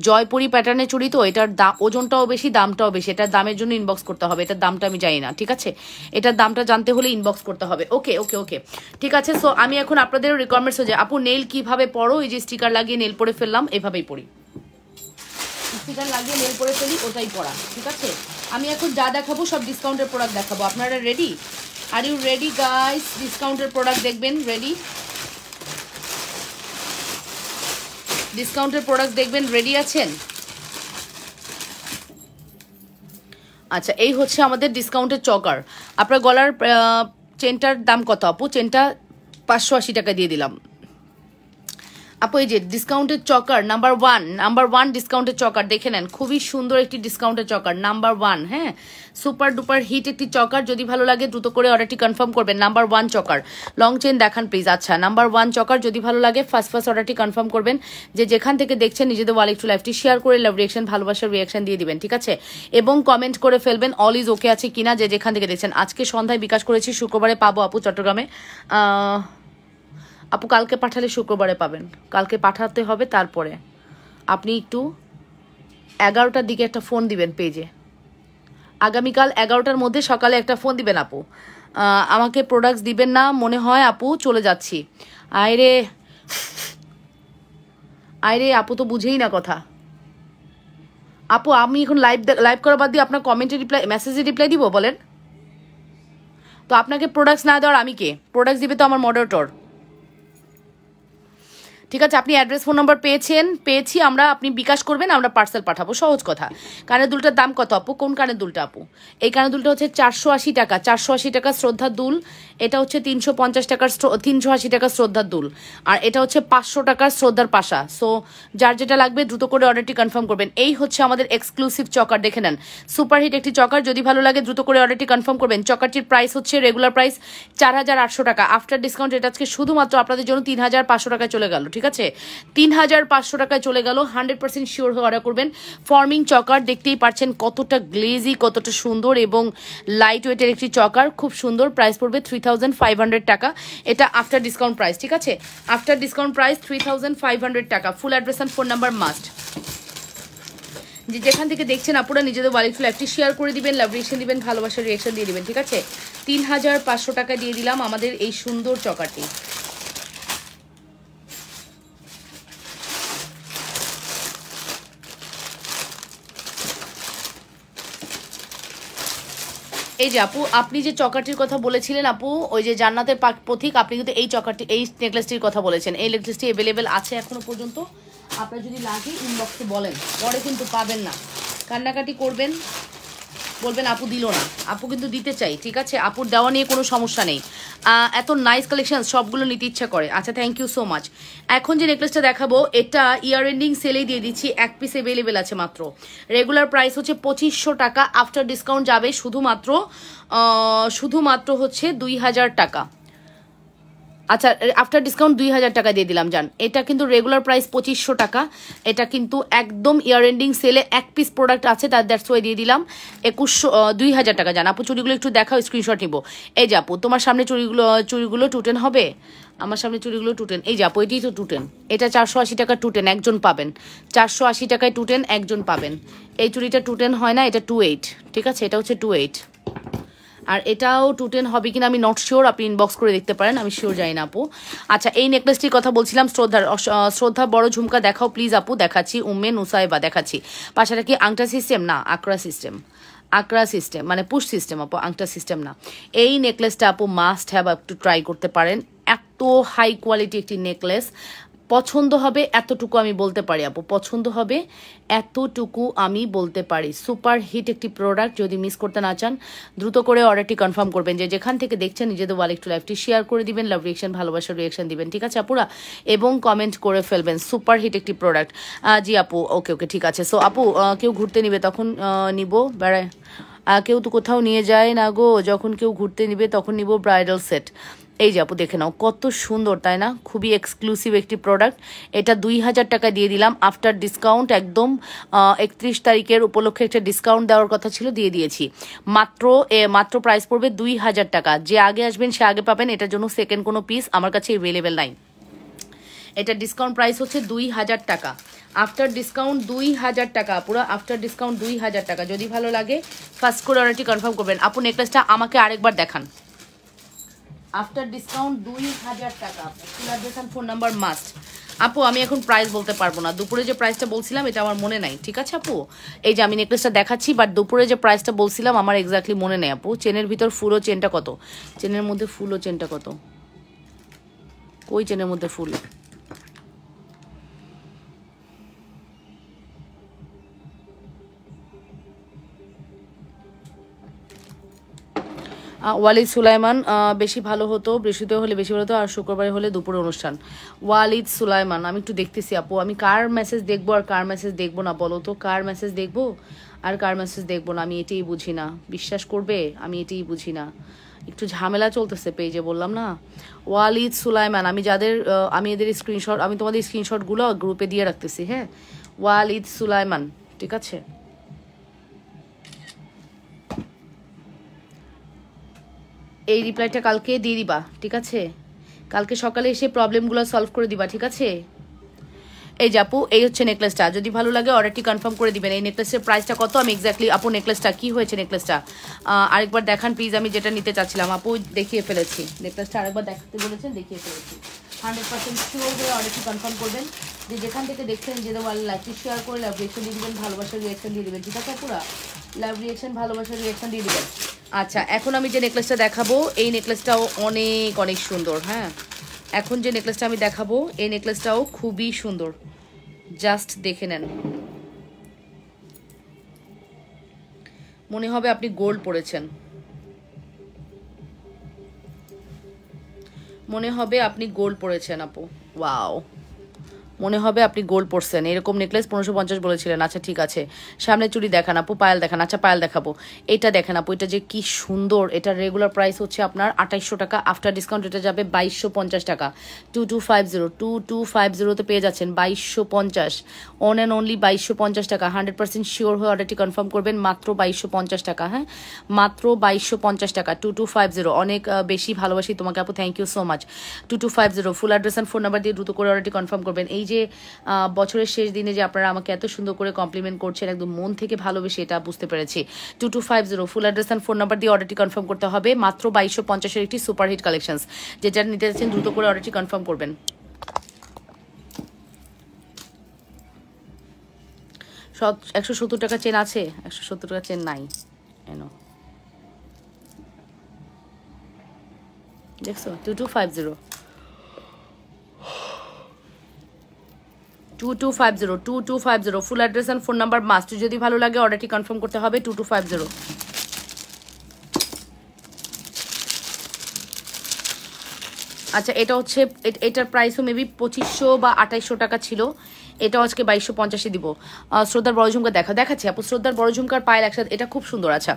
জয়পুরি প্যাটার্নের চুড়ি তো, এটার ওজনটাও বেশি, দামটাও বেশি। এটার দামের জন্য ইনবক্স করতে হবে, এটার দামটা আমি জানি না, ঠিক আছে। এটার দামটা জানতে হলে ইনবক্স করতে হবে। ওকে ওকে ওকে, ঠিক আছে। সো আমি এখন আপনাদের রিকোয়ারমেন্টস হয়ে যায়, আপু নেল কিভাবে পড়ো? এই যে স্টিকার লাগিয়ে নেল পরে ফেললাম, এভাবেই পড়ি। স্টিকার লাগিয়ে নেল পরে ফেলি, ওটাই পড়া, ঠিক আছে। আমি এখন যা দেখাবো সব ডিসকাউন্টের প্রোডাক্ট দেখাবো। আপনারা ready? Are you ready guys? ডিসকাউন্টের প্রোডাক্ট দেখবেন, রেডি? ডিসকাউন্টের প্রোডাক্ট দেখবেন, রেডি আছেন? আচ্ছা এই হচ্ছে আমাদের ডিসকাউন্টের চকার। আপনার গলার চেনটার দাম কত আপু? চেনটা 580 টাকা দিয়ে দিলাম। আপু এই যে ডিসকাউন্টের চকার নাম্বার ওয়ান ডিসকাউন্টের চকার দেখে নেন, খুবই সুন্দর একটি ডিসকাউন্টের চকার নাম্বার ওয়ান। হ্যাঁ, সুপার ডুপার হিট একটি চকার, যদি ভালো লাগে দ্রুত করে অর্ডারটি কনফার্ম করবেন। নাম্বার ওয়ান চকার, লং চেন দেখান প্লিজ। আচ্ছা, নাম্বার ওয়ান চকার, যদি ভালো লাগে ফার্স্ট অর্ডারটি কনফার্ম করবেন। যে যেখান থেকে দেখছেন নিজেদের ওয়াল একটু লাইভটি শেয়ার করে লাভ রিয়াকশন, ভালোবাসার রিয়াকশন দিয়ে দিবেন, ঠিক আছে? এবং কমেন্ট করে ফেলবেন অল ইজ ওকে আছে কিনা, যে যেখান থেকে দেখছেন। আজকে সন্ধ্যায় বিকাশ করেছি, শুক্রবারে পাবো আপু চট্টগ্রামে। আপু কালকে পাঠালে শুক্রবারে পাবেন, কালকে পাঠাতে হবে। তারপরে আপনি একটু 11টার দিকে একটা ফোন দিবেন পেজে, আগামীকাল 11টার মধ্যে সকালে একটা ফোন দিবেন আপু। আমাকে প্রোডাক্টস দিবেন না মনে হয় আপু, চলে যাচ্ছি। আয়রে আপু তো বুঝেই না কথা। আপু আমি এখন লাইভ করা বাদ দিয়ে আপনার কমেন্টে রিপ্লাই, মেসেজে রিপ্লাই দিব বলেন তো? আপনাকে প্রোডাক্টস না দেওয়ার আমি কে? প্রোডাক্টস দিবে তো আমার মডারেটর, ঠিক আছে? আপনি অ্যাড্রেস ফোন নাম্বার পেয়েছি আমরা, আপনি বিকাশ করবেন, আমরা পার্সেল পাঠাবো, সহজ কথা। কানের দুলটার দাম কত আপু? কোন কানের দুলটা আপু? এই কানের দুলটা হচ্ছে 480 টাকা, 480 টাকা শ্রদ্ধার দুল। এটা হচ্ছে 350 টাকার 380 টাকার শ্রদ্ধার দুল। আর এটা হচ্ছে 500 টাকার শ্রদ্ধার পাশা। সো যার যেটা লাগবে দ্রুত করে অর্ডারটি কনফার্ম করবেন। এই হচ্ছে আমাদের এক্সক্লুসিভ চকার, দেখে নেন, সুপারহিট একটি চকার, যদি ভালো লাগে দ্রুত করে অর্ডারটি কনফার্ম করবেন। চকারটির প্রাইস হচ্ছে রেগুলার প্রাইস 4800 টাকা, আফটার ডিসকাউন্ট এটা আজকে শুধুমাত্র আপনাদের জন্য 3500 টাকায় চলে গেল, ঠিক আছে? 3500 টাকায় চলে গেল। 100% শিওর হয়ে অর্ডার করবেন। ফর্মিং চকার, দেখতেই পাচ্ছেন কতটা গ্লেজি, কতটা সুন্দর এবং লাইট ওয়েটের একটি চকার, খুব সুন্দর। প্রাইস পড়বে 3500 টাকা। এটা আফটার ডিসকাউন্ট প্রাইস, ঠিক আছে? আফটার ডিসকাউন্ট প্রাইস 3500 টাকা। Full address and phone number must. যে যেখান থেকে দেখছেন আপুরা নিজেদের ওয়ালেট লাইভটি শেয়ার করে দিবেন, লাভ রিয়েকশন দিবেন, ভালোবাসার রিয়েকশন দিয়ে দিবেন, ঠিক আছে? 3500 টাকা দিয়ে দিলাম আমাদের এই সুন্দর চকারটি। এই যে আপু, আপনি যে চকারটির কথা বলেছিলেন আপু, ওই যে জান্নাতের পথিক, আপনি কিন্তু এই চকারটি, এই নেকলেসটির কথা বলেছেন। এই নেকলেসটি অ্যাভেলেবেল আছে এখনো পর্যন্ত, আপনার যদি লাগে ইনবক্সে বলেন, পরে কিন্তু পাবেন না। কান্নাকাটি করবেন, বলবেন আপু দিল না, আপু কিন্তু দিতে চাই, ঠিক আছে? আপুর দেওয়া নিয়ে কোনো সমস্যা নেই। এত নাইস কালেকশন, সবগুলো নিতে ইচ্ছা করে। আচ্ছা, থ্যাংক ইউ সো মাচ। এখন যে নেকলেসটা দেখাবো, এটা ইয়ার এন্ডিং সেলেই দিয়ে দিচ্ছি, এক পিস অ্যাভেলেবেল আছে মাত্র। রেগুলার প্রাইস হচ্ছে 2500 টাকা, আফটার ডিসকাউন্ট যাবে শুধুমাত্র হচ্ছে 2000 টাকা। আচ্ছা, আফটার ডিসকাউন্ট 2000 টাকা দিয়ে দিলাম জান। এটা কিন্তু রেগুলার প্রাইস 2500 টাকা। এটা কিন্তু একদম ইয়ার এন্ডিং সেলে এক পিস প্রোডাক্ট আছে, তার দ্যাটস ওয়াই দিয়ে দিলাম 2000 টাকা জান। আপু চুড়িগুলো একটু দেখাও, স্ক্রিনশট নিব। এই যে আপু, তোমার সামনে চুড়িগুলো টুটেন হবে, আমার সামনে চুড়িগুলো টুটেন। এই যে আপু, এটাই তো টুটেন। এটা 480 টাকা টুটেন, একজন পাবেন। 480 টাকায় টুটেন, একজন পাবেন। এই চুড়িটা টুটেন হয় না, এটা 28, ঠিক আছে? এটা হচ্ছে 28। আর এটাও 210 হবে কিনা আমি নট শিওর, আপনি ইনবক্স করে দেখতে পারেন, আমি শিওর যাই না আপু। আচ্ছা, এই নেকলেসটির কথা বলছিলাম, শ্রদ্ধা বড় ঝুমকা দেখাও প্লিজ আপু। দেখাচ্ছি, উম্মে নুসাইবা দেখাচ্ছি। পাশাটা কি আংটা সিস্টেম? না, আকরা সিস্টেম মানে পুশ সিস্টেম আপু, আংটা সিস্টেম না। এই নেকলেসটা আপু মাস্ট হ্যাভ, একটু ট্রাই করতে পারেন। এত হাই কোয়ালিটি একটি নেকলেস, পছন্দ হবে এতটুকু আমি বলতে পারি আপু, পছন্দ হবে এতটুকু আমি বলতে পারি। সুপার হিট একটি প্রোডাক্ট, যদি মিস করতে না চান দ্রুত করে অর্ডারটি কনফার্ম করবেন। যে যেখান থেকে দেখছেন নিজেদের ওয়াল একটু লাইভটি শেয়ার করে দিবেন, লাভ রিয়েকশন, ভালোবাসার রিয়েকশন দিবেন, ঠিক আছে আপুরা? এবং কমেন্ট করে ফেলবেন, সুপার হিট একটি প্রোডাক্ট। জি আপু, ওকে ঠিক আছে। সো আপু, কেউ ঘুরতে নিবে তখন নিব, বেড়ায় কেউ তো কোথাও নিয়ে যায় না গো, যখন কেউ ঘুরতে নিবে তখন নিব ব্রাইডাল সেট। এই যে আপু দেখে নাও, কত সুন্দর তাই না? খুবই এক্সক্লুসিভ একটি প্রোডাক্ট। এটা 2000 টাকা দিয়ে দিলাম আফটার ডিসকাউন্ট, একদম 31 তারিখের উপলক্ষে একটা ডিসকাউন্ট দেওয়ার কথা ছিল, দিয়ে দিয়েছি। মাত্র প্রাইস পড়বে 2000 টাকা। যে আগে আসবেন সে আগে পাবেন, এটার জন্য সেকেন্ড কোনো পিস আমার কাছে অ্যাভেলেবেল নাই। এটা ডিসকাউন্ট প্রাইস হচ্ছে 2000 টাকা, আফটার ডিসকাউন্ট 2000 টাকা, পুরো আফটার ডিসকাউন্ট 2000 টাকা। যদি ভালো লাগে ফার্স্ট করে অর্ডারটি কনফার্ম করবেন। আপু নেকলেসটা আমাকে আরেকবার দেখান। আফটার ডিসকাউন্ট 2000 টাকা, full address and phone number must. আপু আমি এখন প্রাইস বলতে পারবো না, দুপুরে যে প্রাইসটা বলছিলাম এটা আমার মনে নাই, ঠিক আছে আপু? এই যে আমি নেকলেসটা দেখাচ্ছি, বাট দুপুরে যে প্রাইসটা বলছিলাম আমার এক্স্যাক্টলি মনে নেই আপু। চেনের ভিতর ফুল ও চেনটা কত? চেনের মধ্যে ফুল ও চেনটা কত? কই চেনের মধ্যে ফুল? ওয়ালিদ সুলাইমান, বেশি ভালো হতো, বৃহস্পতিবার হলে বেশি ভালো হতো, আর শুক্রবারে হলে দুপুরে অনুষ্ঠান। ওয়ালিদ সুলাইমান, আমি একটু দেখতেছি আপু, আমি কার মেসেজ দেখবো আর কার মেসেজ দেখবো না বলো তো? কার মেসেজ দেখবো আর কার মেসেজ দেখবো না, আমি এটাই বুঝি না। বিশ্বাস করবে, আমি এটাই বুঝি না। একটু ঝামেলা চলতেছে পেজে, বললাম না। ওয়ালিদ সুলাইমান, আমি যাদের আমি এদের স্ক্রিনশট, আমি তোমাদের স্ক্রিনশটগুলো গ্রুপে দিয়ে রাখতেছি। হ্যাঁ, ওয়ালিদ সুলাইমান, ঠিক আছে। এই রিপ্লাইটা কালকে দিয়ে দিবা, ঠিক আছে? কালকে সকালে এসে প্রবলেমগুলো সলভ করে দিবা, ঠিক আছে? এই যে আপু, এই হচ্ছে নেকলেসটা, যদি ভালো লাগে অর্ডারটি কনফার্ম করে দিবেন। এই নেকলেসের প্রাইসটা কত আমি এক্স্যাক্টলি, আপু নেকলেসটা কি হয়েছে, নেকলেসটা আরেকবার দেখান প্লিজ। আমি যেটা নিতে চাচ্ছিলাম আপু দেখিয়ে ফেলেছি, নেকলেসটা আরেকবার দেখাতে বলেছেন, দেখিয়ে ফেলেছি। 100% শিওর হয়ে অর্ডারটি কনফার্ম করবেন। যে যেখান থেকে দেখছেন যে লাইকটি শেয়ার করে লাভ রিয়েকশন দিয়ে দিবেন, ভালোবাসার রিয়েকশন দিয়ে দিবেন, ঠিক আছে পুরা লাভ রিয়েকশন ভালোবাসার রিয়েকশন দিয়ে দিবেন। আচ্ছা, এখন আমি যে নেকলেসটা দেখাবো এই নেকলেসটাও অনেক অনেক সুন্দর। হ্যাঁ, এখন যে নেকলেসটা আমি দেখাবো এই নেকলেসটাও খুবই সুন্দর, জাস্ট দেখে নেন। মনে হবে আপনি গোল্ড পরেছেন, মনে হবে আপনি গোল্ড পরেছেন আপু। ওয়াও, মনে হবে আপনি গোল্ড পরছেন। এরকম নেকলেস 1550 বলেছিলেন। আচ্ছা ঠিক আছে, সামনে চুড়ি দেখান আপু, পায়েল দেখান। আচ্ছা পায়েল দেখাবো, এটা দেখেন আপু, এটা যে কি সুন্দর। এটার রেগুলার প্রাইস হচ্ছে আপনার 2800 টাকা, আফটার ডিসকাউন্ট এটা যাবে 2250 টাকা। 2250 তে পেয়ে যাচ্ছেন 2250, অন অ্যান্ড অনলি 2250 টাকা। 100% শিওর হয়ে অর্ডারটি কনফার্ম করবেন, মাত্র 2250 টাকা। হ্যাঁ, মাত্র 2250 টাকা। 2250, অনেক বেশি ভালোবাসি তোমাকে আপু, thank you so much. 2250 full address and phone number দিয়ে দ্রুত করে অর্ডারটি কনফার্ম করবেন। এই যে বছরের শেষ দিনে যে আপনারা আমাকে এত সুন্দর করে কমপ্লিমেন্ট করছেন, একদম মন থেকে ভালোবেসে, এটা বুঝতে পেরেছি। 2250 full address and phone number দিয়ে অর্ডারটি কনফার্ম করতে হবে। মাত্র 2250-এর একটি সুপারহিট কালেকশনস, যেটা নিতে যাচ্ছেন দ্রুত করে অর্ডারটি কনফার্ম করবেন। 170 টাকা চেন আছে, 170 টাকা চেন নাই, এনো দেখছো। 2250 full address and phone number must, যদি ভালো লাগে অর্ডারটি কনফার্ম করতে হবে। 2250। আচ্ছা, এটা হচ্ছে, এটার প্রাইসও মেবি 2500 বা 2800 টাকা ছিল, এটাও আজকে 2250 দিব। শ্রদ্ধার বড় ঝুমকা দেখাচ্ছি আপু, শ্রদ্ধার বড় ঝুমকার পায়েল একসাথে, এটা খুব সুন্দর। আচ্ছা,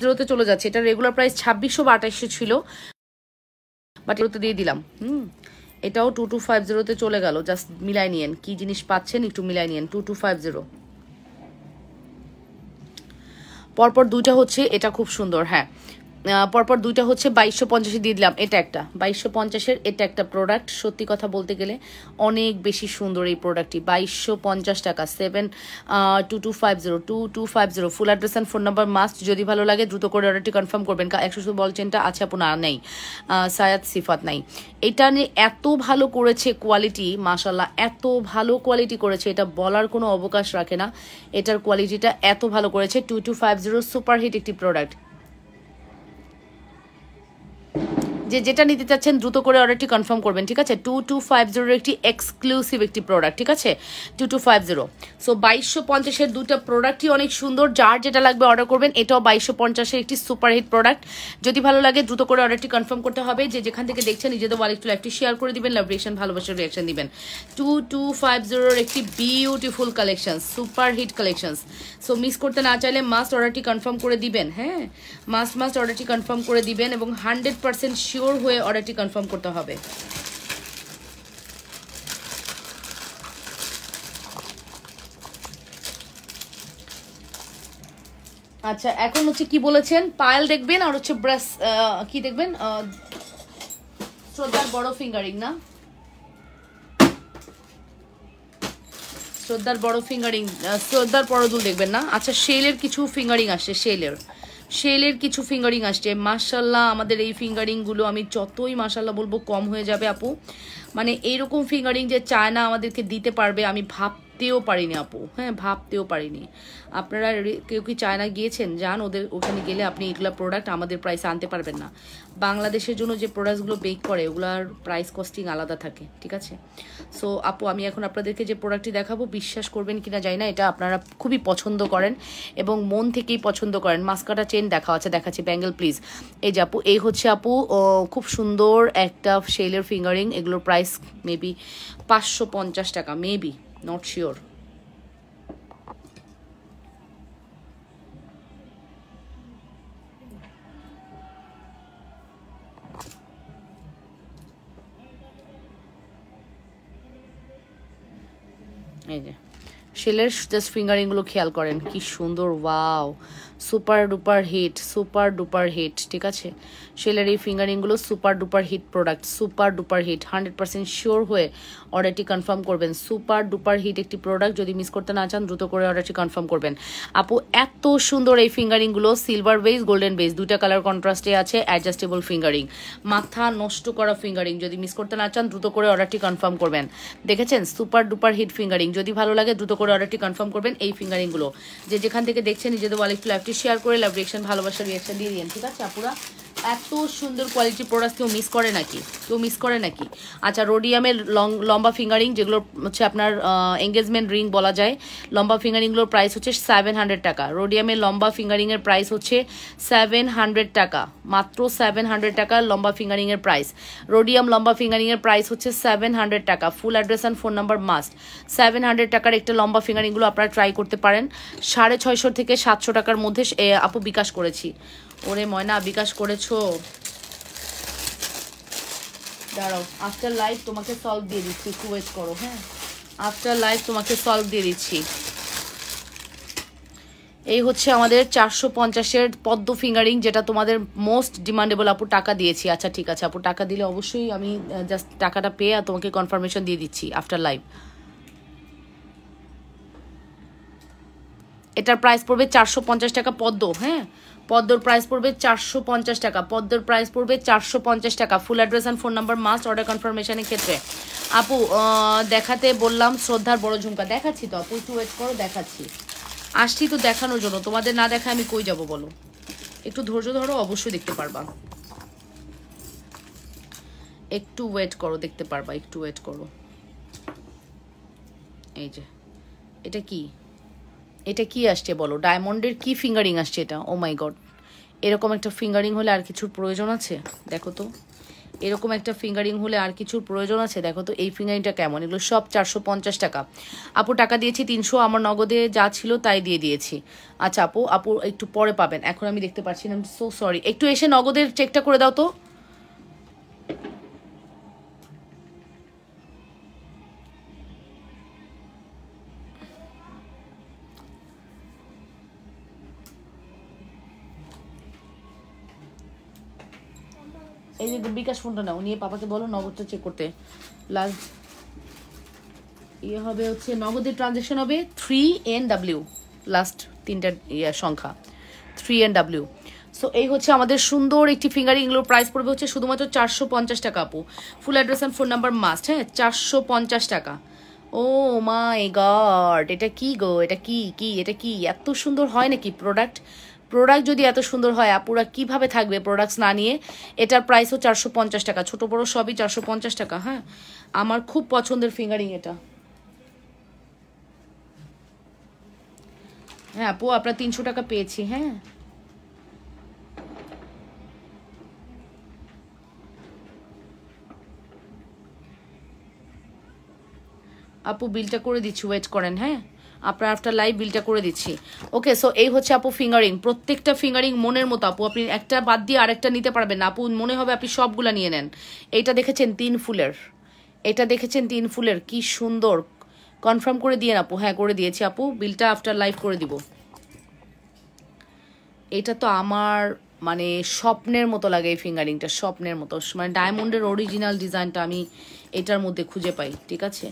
জিরোতে চলে যাচ্ছে, এটা রেগুলার প্রাইস 2600 বা 2800 ছিল, বাট এগুলোতে দিয়ে দিলাম। এটাও 2250-তে চলে গেল, জাস্ট মিলাই নিয়েন, কি জিনিস পাচ্ছেন একটু মিলাই নিয়েন। 2250 পরপর দুইটা হচ্ছে, এটা খুব সুন্দর। হ্যাঁ, পরপর দুইটা হচ্ছে 2250 দিয়ে দিলাম। এটা একটা 2250-এর, এটা একটা প্রোডাক্ট, সত্যি কথা বলতে গেলে অনেক বেশি সুন্দর এই প্রোডাক্টটি। 2250 টাকা। 2250 full address and phone number must, যদি ভালো লাগে দ্রুত করে অর্ডারটি কনফার্ম করবেন। 100 বল চেনটা আছে আপু, না নেই, সায়াদ সিফাত নাই। এটা নিয়ে এত ভালো করেছে কোয়ালিটি, মাশাল্লাহ এত ভালো কোয়ালিটি করেছে, এটা বলার কোনো অবকাশ রাখে না। এটার কোয়ালিটিটা এত ভালো করেছে। 2250 সুপারহিট একটি প্রোডাক্ট, যেটা নিতে চাচ্ছেন দ্রুত করে অর্ডারটি কনফার্ম করবেন, ঠিক আছে। 2250-এর একটি এক্সক্লুসিভ একটি প্রোডাক্ট, ঠিক আছে। 2250। সো 2250-এর দুটো প্রোডাক্টই অনেক সুন্দর, যার যেটা লাগবে অর্ডার করবেন। এটাও 2250-এর একটি সুপারহিট প্রোডাক্ট, যদি ভালো লাগে দ্রুত করে অর্ডারটি কনফার্ম করতে হবে। যে যেখান থেকে দেখছেন নিজেদের ওয়ালেট একটু শেয়ার করে দিবেন, লাভ রিয়েকশন ভালোবাসার রিয়েকশন দিবেন। 2250-এর একটি beautiful collection, superhit collections. So miss করতে না চাইলে মাস্ট অর্ডারটি কনফার্ম করে দিবেন। হ্যাঁ, মাস্ট অর্ডারটি কনফার্ম করে দিবেন এবং 100% শিওর হয়ে অর্ডারটি কনফার্ম করতে হবে। আচ্ছা, এখন হচ্ছে কি বলেছেন, পায়েল দেখবেন আর হচ্ছে ব্রাস, কি দেখবেন, শ্রদ্ধার বড় ফিঙ্গারিং না, শ্রদ্ধার বড় ফিঙ্গারিং, শ্রদ্ধার পরদুল দেখবেন না। আচ্ছা, শেলের কিছু ফিঙ্গারিং আসছে, শেলের কিছু ফিঙ্গারিং আসছে। মাশাল্লাহ, আমাদের এই ফিঙ্গারিংগুলো আমি যতই মাশাল্লাহ বলবো কম হয়ে যাবে আপু। মানে এইরকম ফিঙ্গারিং যে চায়না আমাদেরকে দিতে পারবে আমি ভাবতে ভাবতেও পারিনি আপু, হ্যাঁ ভাবতেও পারিনি। আপনারা কেউ কি চায়না গিয়েছেন? যান, ওদের ওখানে গেলে আপনি এগুলো প্রোডাক্ট আমাদের প্রাইসে আনতে পারবেন না। বাংলাদেশের জন্য যে প্রোডাক্টসগুলো বেক করে ওগুলার প্রাইস কস্টিং আলাদা থাকে, ঠিক আছে? সো আপু আমি এখন আপনাদেরকে যে প্রোডাক্টটি দেখাবো, বিশ্বাস করবেন কিনা জানি না, এটা আপনারা খুবই পছন্দ করেন এবং মন থেকেই পছন্দ করেন। মাস্কাটা চেন দেখাচ্ছি, ব্যাঙ্গেল প্লিজ। এই যে আপু, এই হচ্ছে আপু খুব সুন্দর একটা শেলের ফিঙ্গারিং। এগুলোর প্রাইস মেবি 550 টাকা, মেবি, নট শিওর। এই যে শেলের জাস্ট ফিঙ্গারিংগুলো খেয়াল করেন কি সুন্দর, ওয়াও, সুপার ডুপার হিট, ঠিক আছে? শেলের এই ফিঙ্গারিংগুলো super duper hit product, super duper hit, 100% sure হয়ে অর্ডারটি কনফার্ম করবেন। সুপার ডুপার হিট একটি প্রোডাক্ট, যদি মিস করতে না চান দ্রুত করে অর্ডারটি কনফার্ম করবেন। আপু এত সুন্দর এই ফিঙ্গারিংগুলো, সিলভার বেস, গোল্ডেন বেস, দুইটা কালার কন্ট্রাস্টে আছে, অ্যাডজাস্টেবল ফিঙ্গারিং, মাথা নষ্ট করা ফিঙ্গারিং। যদি মিস করতে না চান দ্রুত করে অর্ডারটি কনফার্ম করবেন। দেখেছেন সুপার ডুপার হিট ফিঙ্গারিং, যদি ভালো লাগে দ্রুত করে অর্ডারটি কনফার্ম করবেন। এই ফিঙ্গারিংগুলো যে যেখান থেকে দেখছেন নিজেদের ওয়ালে একটু লাইভটি শেয়ার করে লাভ রিয়েকশন, ভালোবাসার রিয়েকশন দিয়ে দিন, ঠিক আছে আপুরা? এত সুন্দর কোয়ালিটি প্রোডাক্ট কেউ মিস করে নাকি? আচ্ছা, রোডিয়ামের লম্বা ফিঙ্গারিং, যেগুলো হচ্ছে আপনার এঙ্গেজমেন্ট রিং বলা যায়, লম্বা ফিঙ্গারিংগুলোর প্রাইস হচ্ছে 700 টাকা। রোডিয়ামের লম্বা ফিঙ্গারিংয়ের প্রাইস হচ্ছে 700 টাকা, মাত্র 700 টাকা লম্বা ফিঙ্গারিংয়ের প্রাইস। রোডিয়াম লম্বা ফিঙ্গারিংয়ের প্রাইস হচ্ছে 700 টাকা। Full address and phone number must. 700 টাকার একটা লম্বা ফিঙ্গারিংগুলো আপনারা ট্রাই করতে পারেন। 650 থেকে 700 টাকার মধ্যে আপু বিকাশ করেছি। ওরে ময়না, বিকাশ করেছো? দাঁড়াও, আফটার লাইভ তোমাকে সলভ দিয়ে দিচ্ছি, একটু ওয়েট করো। হ্যাঁ, আফটার লাইভ তোমাকে সলভ দিয়ে দিচ্ছি। এই হচ্ছে আমাদের 450-এর পদ্ম ফিঙ্গারিং, যেটা তোমাদের মোস্ট ডিমান্ডেবল। আপু টাকা দিয়েছি, আচ্ছা ঠিক আছে আপু, টাকা দিলে অবশ্যই আমি জাস্ট টাকাটা পেয়ে আর তোমাকে কনফার্মেশন দিয়ে দিচ্ছি আফটার লাইভ। এটার প্রাইস পড়বে 450 টাকা পদ্ম। হ্যাঁ, পদ্মর প্রাইস পড়বে 450 টাকা, পদ্মর প্রাইস পড়বে 450 টাকা। Full address and phone number must order কনফার্মেশনের ক্ষেত্রে। আপু দেখাতে বললাম শ্রদ্ধার বড় ঝুমকা, দেখাচ্ছি তো আপু, একটু ওয়েট করো, দেখাচ্ছি। আসছি তো দেখানোর জন্য, তোমাদের না দেখা আমি কই যাব বলো? একটু ধৈর্য ধরো, অবশ্যই দেখতে পারবা। একটু ওয়েট করো, দেখতে পারবা, একটু ওয়েট করো। এই যে এটা কি আসছে বলো? ডায়মন্ডের কি ফিঙ্গারিং আসছে এটা? ও মাই গড, এরকম একটা ফিঙ্গারিং হলে আর কিছুর প্রয়োজন আছে? দেখো তো, এরকম একটা ফিঙ্গারিং হলে আর কিছুর প্রয়োজন আছে? দেখো তো এই ফিঙ্গারিংটা কেমন। এগুলো সব 450 টাকা। আপু টাকা দিয়েছি 300, আমার নগদে যা ছিল তাই দিয়ে দিয়েছি। আচ্ছা আপু একটু পরে পাবেন, এখন আমি দেখতে পাচ্ছি না, সো সরি। একটু এসে নগদের চেকটা করে দাও তো। এই যে বিকাশ ফোনটা নাও, নিয়ে পাপাকে বলো নগদটা চেক করতে। লাস্ট হবে হচ্ছে নগদের ট্রানজ্যাকশন হবে 3NW, লাস্ট তিনটা সংখ্যা 3NW। সো এই হচ্ছে আমাদের সুন্দর একটি ফিঙ্গারিং। এগুলোর প্রাইস পড়বে হচ্ছে শুধুমাত্র 450 টাকা আপু। ফুল address and phone number must. হ্যাঁ, 450 টাকা। ও মাই গড, এটা কি গো? এটা কি এত সুন্দর হয় নাকি প্রোডাক্ট? যদি এত সুন্দর হয় আপুরা কিভাবে থাকবে প্রোডাক্টস না নিয়ে? এটার প্রাইসও 450 টাকা, ছোট বড় সবই 450 টাকা। হ্যাঁ, আমার খুব পছন্দের ফিঙ্গারিং এটা। হ্যাঁ আপু, আপনার 300 টাকা পেয়েছি। হ্যাঁ, আপু বিলটা করে দিচ্ছি, ওয়েট করেন। হ্যাঁ, আপনার আফটার লাইভ বিলটা করে দিচ্ছি। ওকে, সো এই হচ্ছে আপু ফিঙ্গারিং। প্রত্যেকটা ফিঙ্গারিং মনের মতো আপু, আপনি একটা বাদ দিয়ে আরেকটা নিতে পারবেন না আপু, মনে হবে আপনি সবগুলা নিয়ে নেন। এইটা দেখেছেন 3 ফুলের, এটা দেখেছেন 3 ফুলের, কি সুন্দর। কনফার্ম করে দিয়ে আপু। হ্যাঁ করে দিয়েছি আপু, বিলটা আফটার লাইভ করে দিব। এটা তো আমার মানে স্বপ্নের মতো লাগে এই ফিঙ্গারিংটা, স্বপ্নের মতো। মানে ডায়মন্ডের অরিজিনাল ডিজাইনটা আমি এটার মধ্যে খুঁজে পাই, ঠিক আছে?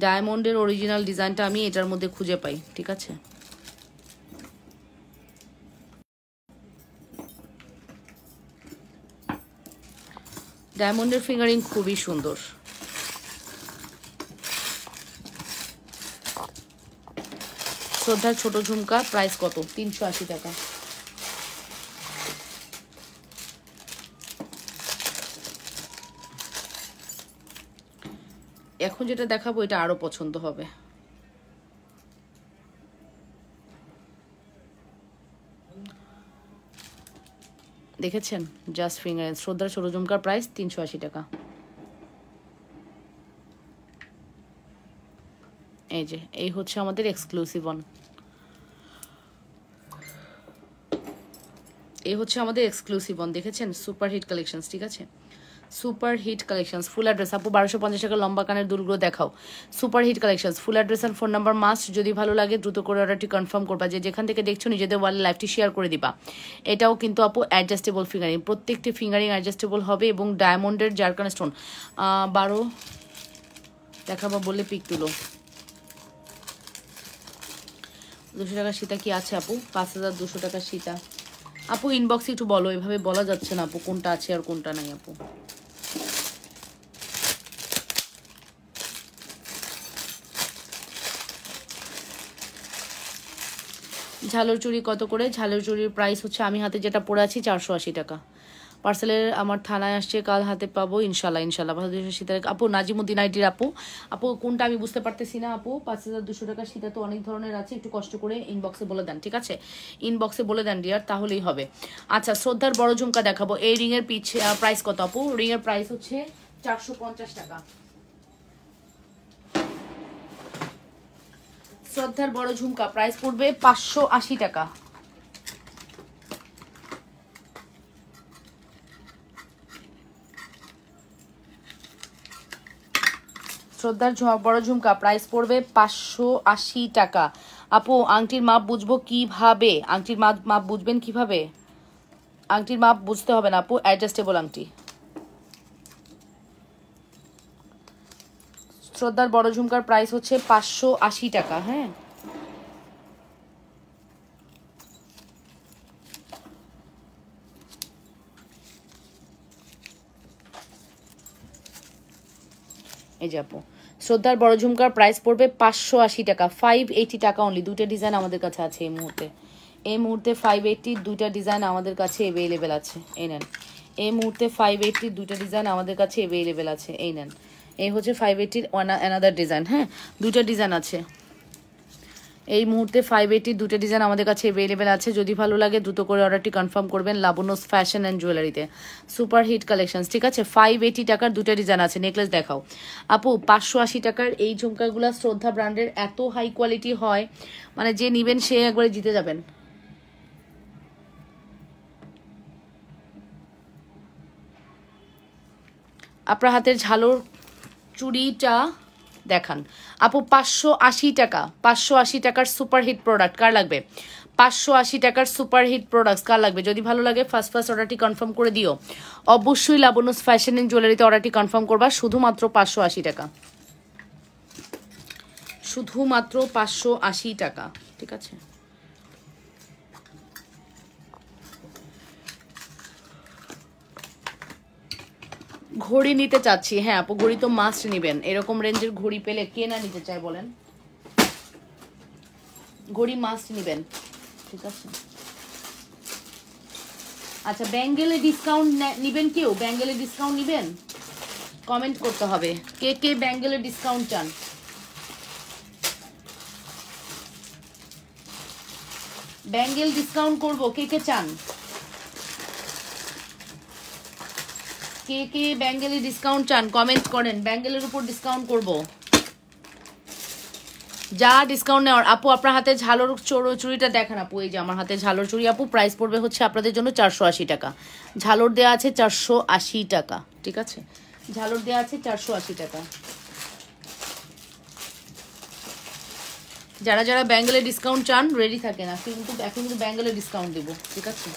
ডায়মন্ডের অরিজিনাল ডিজাইনটা আমি এটার মধ্যে খুঁজে পাই, ঠিক আছে? ডায়মন্ডের ফিঙ্গারিং খুবই সুন্দর। শ্রদ্ধার ছোট ঝুমকা প্রাইস কত? 380 টাকা। এখন যেটা দেখাবো এটা আরো পছন্দ হবে। দেখেছেন জাস্ট ফিঙ্গার। শ্রদ্ধার ছোট ঝুমকার প্রাইস 380 টাকা। এই যে এই হচ্ছে আমাদের এক্সক্লুসিভ ওয়ান, এই হচ্ছে আমাদের এক্সক্লুসিভ ওয়ান। দেখেছেন সুপার হিট কালেকশনস, ঠিক আছে super hit collections. Full address আপু 1250 টাকা লম্বা কানের দুলগুলো দেখাও। Super hit collections, full address আর ফোন নাম্বার মাস্ট। যদি ভালো লাগে দ্রুত করে অর্ডারটি কনফার্ম করবা। যে যেখান থেকে দেখছো নিজেদের ওয়ালে লাইভটি শেয়ার করে দিবা। এটাও কিন্তু আপু অ্যাডজাস্টেবল ফিঙ্গারিং, প্রত্যেকটি ফিঙ্গারিং অ্যাডজাস্টেবল হবে এবং ডায়মন্ডের জারকান স্টোন। 12 দেখাবা বললে পিক তুলো। 200 টাকা সীতা কি আছে আপু? 5200 টাকা সীতা। আপু ইনবক্সে একটু বলো, এভাবে বলা যাচ্ছে না আপু কোনটা আছে আর কোনটা নাই আপু। ঝালর চুড়ি কত করে? ঝালর চুড়ির প্রাইস হচ্ছে আমি হাতে যেটা পরে আছি 480 টাকা। পার্সেলের আমার থানায় আসছে, কাল হাতে পাবো ইনশাল্লাহ ইনশাল্লাহ। 5200 সীতা আপু। নাজিমুদ্দিন আইটির আপু, আপু কোনটা আমি বুঝতে পারতেছি না আপু। 5200 টাকা সীতা তো অনেক ধরনের আছে, একটু কষ্ট করে ইনবক্সে বলে দেন, ঠিক আছে ইনবক্সে বলে দেন ডিয়ার, তাহলেই হবে। আচ্ছা শ্রদ্ধার বড় ঝুমকা দেখাবো। এই রিং এর প্রাইস কত আপু? রিং এর প্রাইস হচ্ছে 450 টাকা। শ্রদ্ধার বড় ঝুমকা প্রাইস পড়বে 580 টাকা। শ্রদ্ধার বড় ঝুমকা প্রাইস পড়বে 580 টাকা। আপু আংটির মাপ বুঝবো কিভাবে? আংটির মাপ বুঝবেন কিভাবে? আংটির মাপ বুঝতে হবে না আপু, অ্যাডজাস্টেবল আংটি। শ্রদ্ধার বড় ঝুমকার প্রাইস হচ্ছে 580 টাকা। হ্যাঁ এই যে আপু শ্রদ্ধার বড় ঝুমকার প্রাইস পড়বে 580 টাকা। 580 টাকা অনলি। দুইটা ডিজাইন আমাদের কাছে আছে এই মুহূর্তে। এই মুহূর্তে 580 দুইটা ডিজাইন আমাদের কাছে অ্যাভেলেবেল আছে, এই নেন। এই মুহূর্তে 580 দুইটা ডিজাইন আমাদের কাছে অ্যাভেলেবেল আছে, এই নেন। এই হচ্ছে 580 অ্যানাদার ডিজাইন। হ্যাঁ দুইটা ডিজাইন আছে এই মুহূর্তে। 580 দুটো ডিজাইন আমাদের কাছে অ্যাভেলেবেল আছে। যদি ভালো লাগে দ্রুত করে অর্ডারটি কনফার্ম করবেন লাবণ্যস ফ্যাশন অ্যান্ড জুয়েলারিতে। সুপার হিট কালেকশনস, ঠিক আছে 580 টাকার দুটো ডিজাইন আছে। নেকলেস দেখাও আপু। 580 টাকার এই ঝুমকাগুলো শ্রদ্ধা ব্র্যান্ডের, এত হাই কোয়ালিটি হয় মানে যে নিবেন সে একবারে জিতে যাবেন। আপনার হাতের ঝালর চুড়িটা দেখান আপু। 580 টাকা। 580 টাকার সুপার হিট প্রোডাক্ট কার লাগবে? 580 টাকার সুপার হিট প্রোডাক্টস কার লাগবে? যদি ভালো লাগে ফার্স্ট অর্ডারটি কনফার্ম করে দিও। অবশ্যই লাবণ্যস ফ্যাশন এন্ড জুয়েলারিতে অর্ডারটি কনফার্ম করবা। শুধুমাত্র 580 টাকা, শুধুমাত্র 580 টাকা, ঠিক আছে। ঘড়ি নিতে চাচ্ছি। হ্যাঁ আপু ঘড়ি তো মাস্ট নিবেন। এরকম রেঞ্জের ঘড়ি পেলে কে না নিতে চায় বলেন? ঘড়ি মাস্ট নিবেন, ঠিক আছে। আচ্ছা ব্যাঙ্গেলে ডিসকাউন্ট নিবেন কেউ? ব্যাঙ্গেলে ডিসকাউন্ট নিবেন? কমেন্ট করতে হবে কে কে ব্যাঙ্গেলে ডিসকাউন্ট চান। ব্যাঙ্গেল ডিসকাউন্ট করব, কে কে চান? কে কে ব্যাঙ্গেলে ডিসকাউন্ট চান কমেন্ট করেন। ব্যাঙ্গেলের উপর ডিসকাউন্ট করব, যা ডিসকাউন্ট নেওয়ার। আপু আপনার হাতে ঝালর চুড়িটা দেখান আপু। এই যে আমার হাতে ঝালর চুড়ি আপু। প্রাইস পড়বে হচ্ছে আপনাদের জন্য 480 টাকা। ঝালর দেওয়া আছে 480 টাকা, ঠিক আছে ঝালর দেওয়া আছে 480 টাকা। যারা যারা ব্যাঙ্গেলে ডিসকাউন্ট চান রেডি থাকেন। এখন কিন্তু ব্যাঙ্গেলে ডিসকাউন্ট দেবো, ঠিক আছে।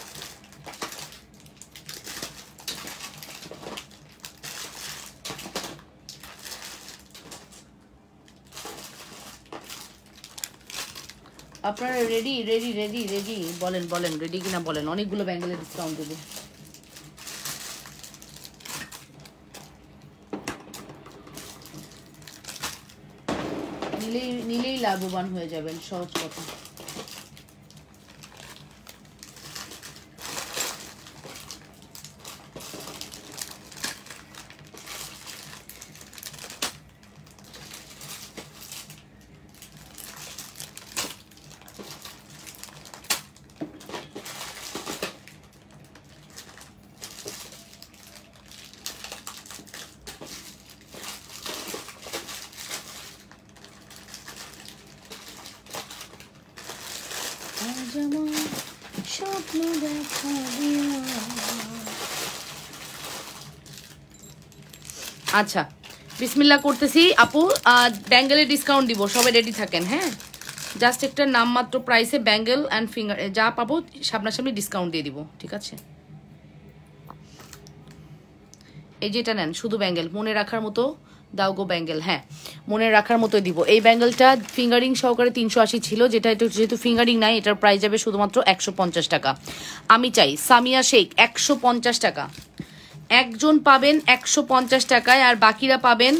আপনারা রেডি রেডি রেডি রেডি বলেন বলেন রেডি কিনা বলেন। অনেকগুলো ব্যাঙ্গেলে ডিসকাউন্ট দেবো। নিলেই লাভবান হয়ে যাবেন, সহজ কথা। আচ্ছা বিসমিল্লাহ করতেছি আপু, ব্যাঙ্গেলের ডিসকাউন্ট দিব, সবাই রেডি থাকেন। হ্যাঁ, জাস্ট একটা নামমাত্র প্রাইসে ব্যাঙ্গেল অ্যান্ড ফিঙ্গার যা পাবো সামনাসামনি ডিসকাউন্ট দিয়ে দিব, ঠিক আছে? এই যেটা নেন শুধু ব্যাঙ্গেল, মনে রাখার মতো দাও গো ব্যাঙ্গেল। হ্যাঁ, মনে রাখার মতো দিব। এই ব্যাঙ্গেলটা ফিঙ্গারিং সহকারে 380 ছিল, যেটা একটু যেহেতু ফিঙ্গারিং নাই এটার প্রাইস যাবে শুধুমাত্র 150 টাকা। আমি চাই সামিয়া শেখ 150 টাকা, একজন পাবেন 150 টাকায়, আর বাকিরা পাবেন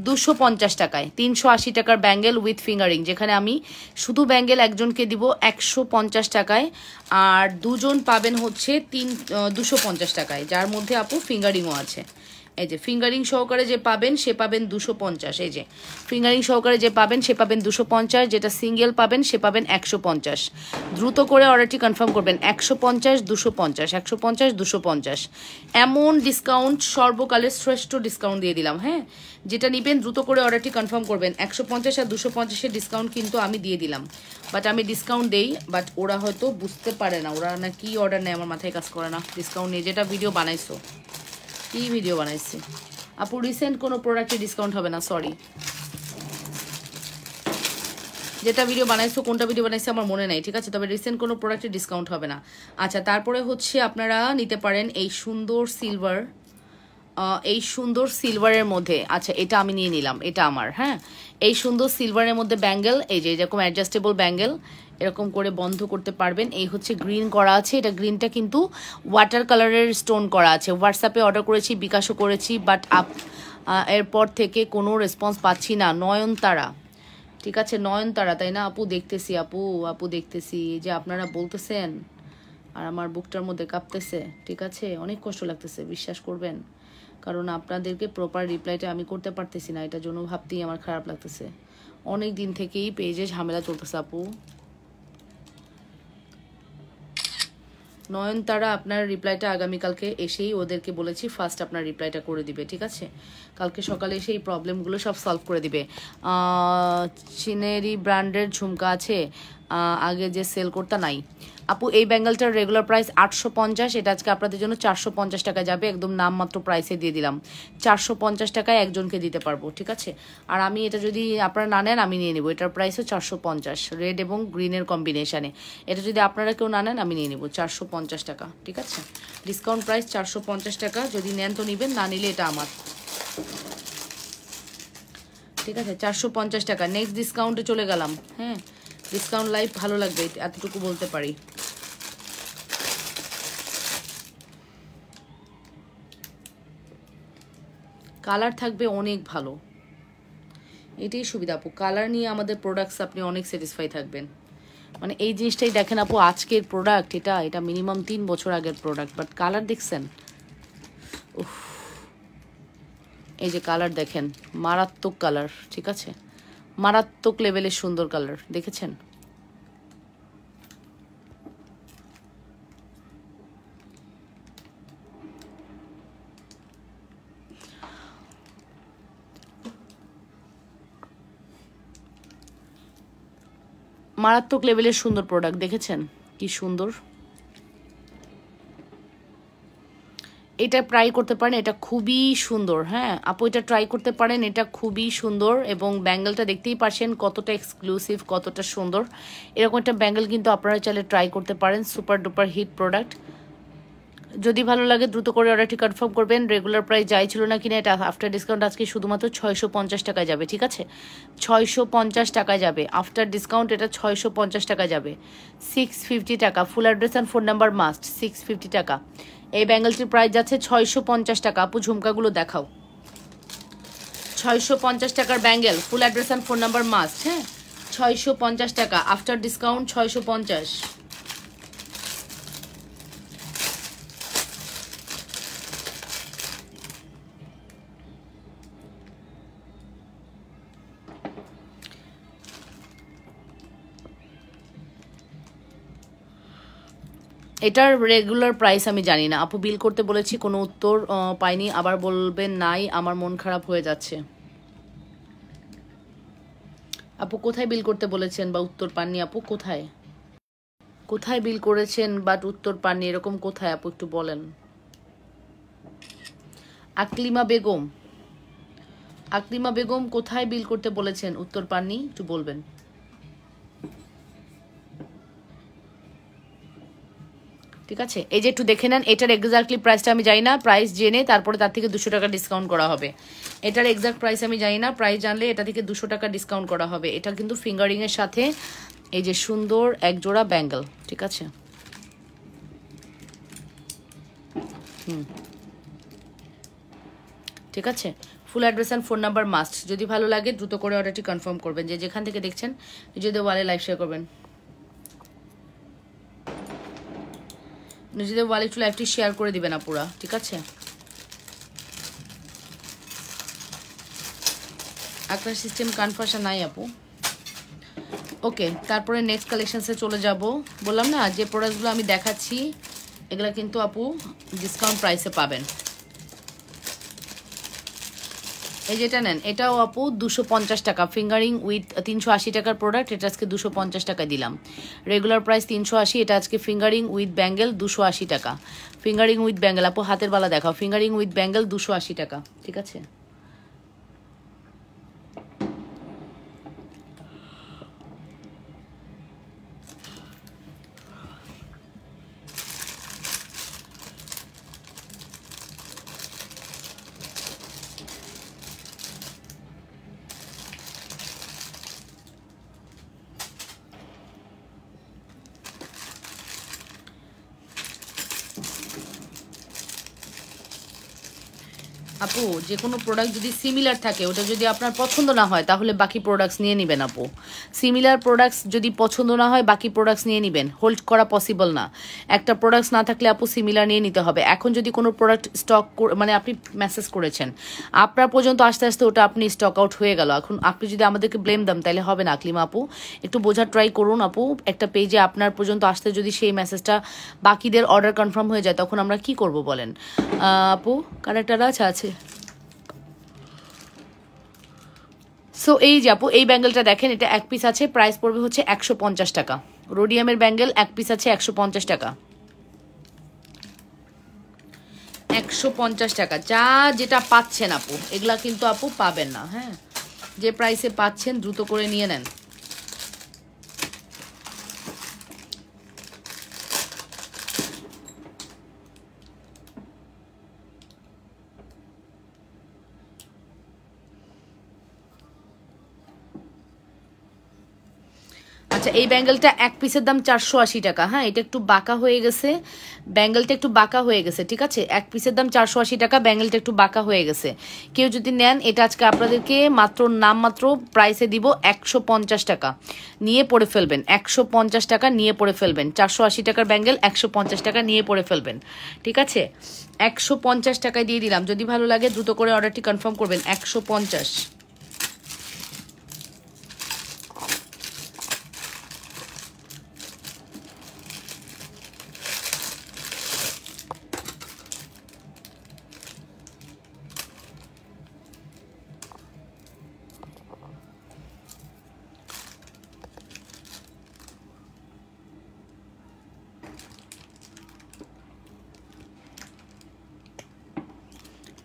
250 টাকায়। 380 টাকার ব্যাঙ্গেল উইথ ফিঙ্গারিং, যেখানে আমি শুধু ব্যাঙ্গেল একজনকে দিব 150 টাকায়, আর দুজন পাবেন হচ্ছে 250 টাকায়, যার মধ্যে আপু ফিঙ্গারিংও আছে। এই যে ফিঙ্গারিং সহকারে যে পাবেন সে পাবেন 250, এই যে ফিঙ্গারিং সহকারে যে পাবেন সে পাবেন 250, যেটা সিঙ্গেল পাবেন সে পাবেন 150। দ্রুত করে অর্ডারটি কনফার্ম করবেন, 150 250 150 250, এমন ডিসকাউন্ট সর্বকালের শ্রেষ্ঠ ডিসকাউন্ট দিয়ে দিলাম। হ্যাঁ, যেটা নেবেন দ্রুত করে অর্ডারটি কনফার্ম করবেন। 150 আর 250-এর ডিসকাউন্ট কিন্তু আমি দিয়ে দিলাম, বাট আমি ডিসকাউন্ট দেই, বাট ওরা হয়তো বুঝতে পারে না, ওরা না কি অর্ডার নেয় আমার মাথায় কাজ করে না। ডিসকাউন্ট নিয়ে যেটা ভিডিও বানাইছো, কি ভিডিও বানাইছি আপু, রিসেন্ট কোনো প্রোডাক্টে ডিসকাউন্ট হবে না, সরি। যেটা ভিডিও বানাইছো, কোনটা ভিডিও বানাইছে আমার মনে নাই, ঠিক আছে? তবে রিসেন্ট কোনো প্রোডাক্টে ডিসকাউন্ট হবে না। আচ্ছা, তারপরে হচ্ছে আপনারা নিতে পারেন এই সুন্দর সিলভার, এই সুন্দর সিলভারের মধ্যে। আচ্ছা, এটা আমি নিয়ে নিলাম, এটা আমার। হ্যাঁ, এই সুন্দর সিলভারের মধ্যে ব্যাঙ্গেল, এই যে এরকম অ্যাডজাস্টেবল ব্যাঙ্গেল, এরকম করে বন্ধ করতে পারবেন। এই হচ্ছে গ্রিন করা আছে, এটা গ্রিনটা কিন্তু ওয়াটার কালারের স্টোন করা আছে। হোয়াটসঅ্যাপে অর্ডার করেছি, বিকাশও করেছি, বাট এরপর থেকে কোনো রেসপন্স পাচ্ছি না। নয়নতারা, ঠিক আছে? নয়নতারা, তাই না আপু? দেখতেছি আপু দেখতেছি যে আপনারা বলতেছেন, আর আমার বুকটার মধ্যে কাঁপতেছে, ঠিক আছে? অনেক কষ্ট লাগতেছে, বিশ্বাস করবেন, কারণ আপনাদেরকে প্রপার রিপ্লাইটা আমি করতে পারতেছি না, এটার জন্য ভাবতেই আমার খারাপ লাগতেছে। অনেক দিন থেকেই পেজে ঝামেলা চলতেছে আপু। নয়নতারা, আপনার রিপ্লাইটা আগামীকালকে এসেই ওদেরকে বলেছি ফার্স্ট আপনার রিপ্লাইটা করে দিবে, ঠিক আছে? কালকে সকালে এসে এই প্রবলেমগুলো সব সলভ করে দিবে। চিনেরি ব্র্যান্ডের ঝুমকা আছে, আগে যে সেল করতে নাই আপু। এই ব্যাঙ্গেলটার রেগুলার প্রাইস 850, এটা আজকে আপনাদের জন্য 450 টাকা যাবে, একদম নামমাত্র প্রাইসে দিয়ে দিলাম। 450 টাকায় একজনকে দিতে পারবো, ঠিক আছে? আর আমি এটা যদি আপনারা না নেন আমি নিয়ে নেবো, এটার প্রাইসও 450, রেড এবং গ্রিনের কম্বিনেশানে। এটা যদি আপনারা কেউ না নেন আমি নিয়ে নেবো 450 টাকা, ঠিক আছে? ডিসকাউন্ট প্রাইস 450 টাকা, যদি নেন তো নিবেন, না নিলে এটা আমার, ঠিক আছে? 450 টাকা। নেক্সট ডিসকাউন্টে চলে গেলাম। হ্যাঁ, ডিসকাউন্ট লাইভ ভালো লাগবে, এতটুকু বলতে পারি। কালার থাকবে অনেক ভালো, এটাই সুবিধা আপু। কালার নিয়ে আমাদের প্রোডাক্টস আপনি অনেক স্যাটিসফাই থাকবেন। মানে এই জিনিসটাই দেখেন আপু, আজকের প্রোডাক্ট এটা মিনিমাম 3 বছর আগের প্রোডাক্ট, বাট কালার দেখছেন, উফ, এই যে কালার দেখেন, মারাত্মক কালার, ঠিক আছে? মারাত্মক লেভেলের সুন্দর কালার, দেখেছেন? মারাত্মক লেভেলের সুন্দর প্রোডাক্ট, দেখেছেন কি সুন্দর? এটা ট্রাই করতে পারেন, এটা খুবই সুন্দর। হ্যাঁ আপু, এটা ট্রাই করতে পারেন, এটা খুবই সুন্দর। এবং ব্যাঙ্গেলটা দেখতেই পাচ্ছেন কতটা এক্সক্লুসিভ, কতটা সুন্দর। এরকম একটা ব্যাঙ্গেল কিন্তু আপনারা চাইলে ট্রাই করতে পারেন, সুপার ডুপার হিট প্রোডাক্ট। যদি ভালো লাগে দ্রুত করে অর্ডারটি কনফার্ম করবেন। রেগুলার প্রাইস যাই ছিল না কিনা, এটা আফটার ডিসকাউন্ট আজকে শুধুমাত্র 650 টাকায় যাবে, ঠিক আছে? 650 টাকায় যাবে আফটার ডিসকাউন্ট, এটা 650 টাকা যাবে। 650 টাকা, full address and phone number must. 650 টাকা এই ব্যাঙ্গেলটির প্রাইস যাচ্ছে 650 টাকা। আপু ঝুমকাগুলো দেখাও, 650 টাকার bangle, full address and phone number must. হ্যাঁ, 650 টাকা আফটার ডিসকাউন্ট 650। এটার রেগুলার প্রাইস আমি জানি না আপু, বিল করতে বলেছি কোনো উত্তর পাইনি, আবার বলবেন নাই, আমার মন খারাপ হয়ে যাচ্ছে। আপু কোথায় বিল করতে বলেছেন বা উত্তর পাননি? আপু কোথায় কোথায় বিল করেছেন বাট উত্তর পাননি, এরকম কোথায় আপু একটু বলেন। আকলিমা বেগম, আকলিমা বেগম কোথায় বিল করতে বলেছেন উত্তর পাননি, একটু বলবেন। ঠিক আছে, এই যে একটু দেখে নেন, এটার এক্স্যাক্টলি প্রাইসটা আমি জানি না, প্রাইস জেনে তারপরে তার থেকে 200 টাকা ডিসকাউন্ট করা হবে। এটার এক্স্যাক্ট প্রাইস আমি জানি না, প্রাইস জানলে এটা থেকে 200 টাকা ডিসকাউন্ট করা হবে। এটা কিন্তু ফিঙ্গারিং এর সাথে এই যে সুন্দর এক জোড়া ব্যাঙ্গেল, ঠিক আছে। ঠিক আছে, ফুল address and phone number must. যদি ভালো লাগে দ্রুত করে অর্ডারটি কনফার্ম করবেন। যে যেখান থেকে দেখছেন নিজেদের ওয়ালে লাইভ শেয়ার করবেন, নিজেদের ওয়ালে একটু লাইভটি শেয়ার করে দিবেন আপুরা, ঠিক আছে। আপনার সিস্টেম কনফার্মেশন নাই আপু। ওকে, তারপরে নেক্সট কালেকশনসে চলে যাব। বললাম না যে প্রোডাক্টগুলো আমি দেখাচ্ছি এগুলো কিন্তু আপু ডিসকাউন্ট প্রাইসে পাবেন। এই যেটা নেন এটাও আপু 250 টাকা, ফিঙ্গারিং উইথ 380 টাকার প্রোডাক্ট, এটা আজকে 250 টাকা দিলাম। রেগুলার প্রাইস 380, এটা আজকে ফিঙ্গারিং উইথ ব্যাঙ্গেল 280 টাকা। ফিঙ্গারিং উইথ ব্যাঙ্গেল আপু হাতের বালা দেখাও, ফিঙ্গারিং উইথ ব্যাঙ্গেল 280 টাকা, ঠিক আছে। আপু যে কোনো প্রোডাক্ট যদি সিমিলার থাকে, ওটা যদি আপনার পছন্দ না হয় তাহলে বাকি প্রোডাক্টস নিয়ে নেবেন আপু। সিমিলার প্রোডাক্টস যদি পছন্দ না হয় বাকি প্রোডাক্টস নিয়ে নেবেন, হোল্ড করা পসিবল না। একটা প্রোডাক্টস না থাকলে আপু সিমিলার নিয়ে নিতে হবে। এখন যদি কোনো প্রোডাক্ট স্টক মানে আপনি মেসেজ করেছেন, আপনার পর্যন্ত আস্তে আস্তে ওটা আপনি স্টক আউট হয়ে গেল, এখন আপনি যদি আমাদেরকে ব্লেম দেন তাহলে হবে না। আকলিমা আপু একটু বোঝার ট্রাই করুন আপু, একটা পেজে আপনার পর্যন্ত আসতে যদি সেই মেসেজটা বাকিদের অর্ডার কনফার্ম হয়ে যায় তখন আমরা কি করব বলেন আপু? কানেক্টার আছে। সো এই যে আপু এই ব্যাঙ্গেলটা দেখেন, এটা এক পিস আছে, প্রাইস পড়বে হচ্ছে 150 টাকা। রোডিয়ামের ব্যাঙ্গেল এক পিস আছে 150 টাকা, 150 টাকা। যা যেটা পাচ্ছেন আপু এগুলা কিন্তু আপু পাবেন না। হ্যাঁ, যে প্রাইসে পাচ্ছেন দ্রুত করে নিয়ে নেন। আচ্ছা, এই ব্যাঙ্গেলটা এক পিসের দাম 480 টাকা। হ্যাঁ, এটা একটু বাঁকা হয়ে গেছে, ব্যাঙ্গেলটা একটু বাঁকা হয়ে গেছে, ঠিক আছে। এক পিসের দাম 480 টাকা, ব্যাঙ্গেলটা একটু বাঁকা হয়ে গেছে। কেউ যদি নেন এটা আজকে আপনাদেরকে নামমাত্র প্রাইসে দিব 150 টাকা, নিয়ে পড়ে ফেলবেন। 150 টাকা নিয়ে পড়ে ফেলবেন। 480 টাকার ব্যাঙ্গেল 150 টাকা নিয়ে পড়ে ফেলবেন, ঠিক আছে। 150 টাকায় দিয়ে দিলাম। যদি ভালো লাগে দ্রুত করে অর্ডারটি কনফার্ম করবেন। 150।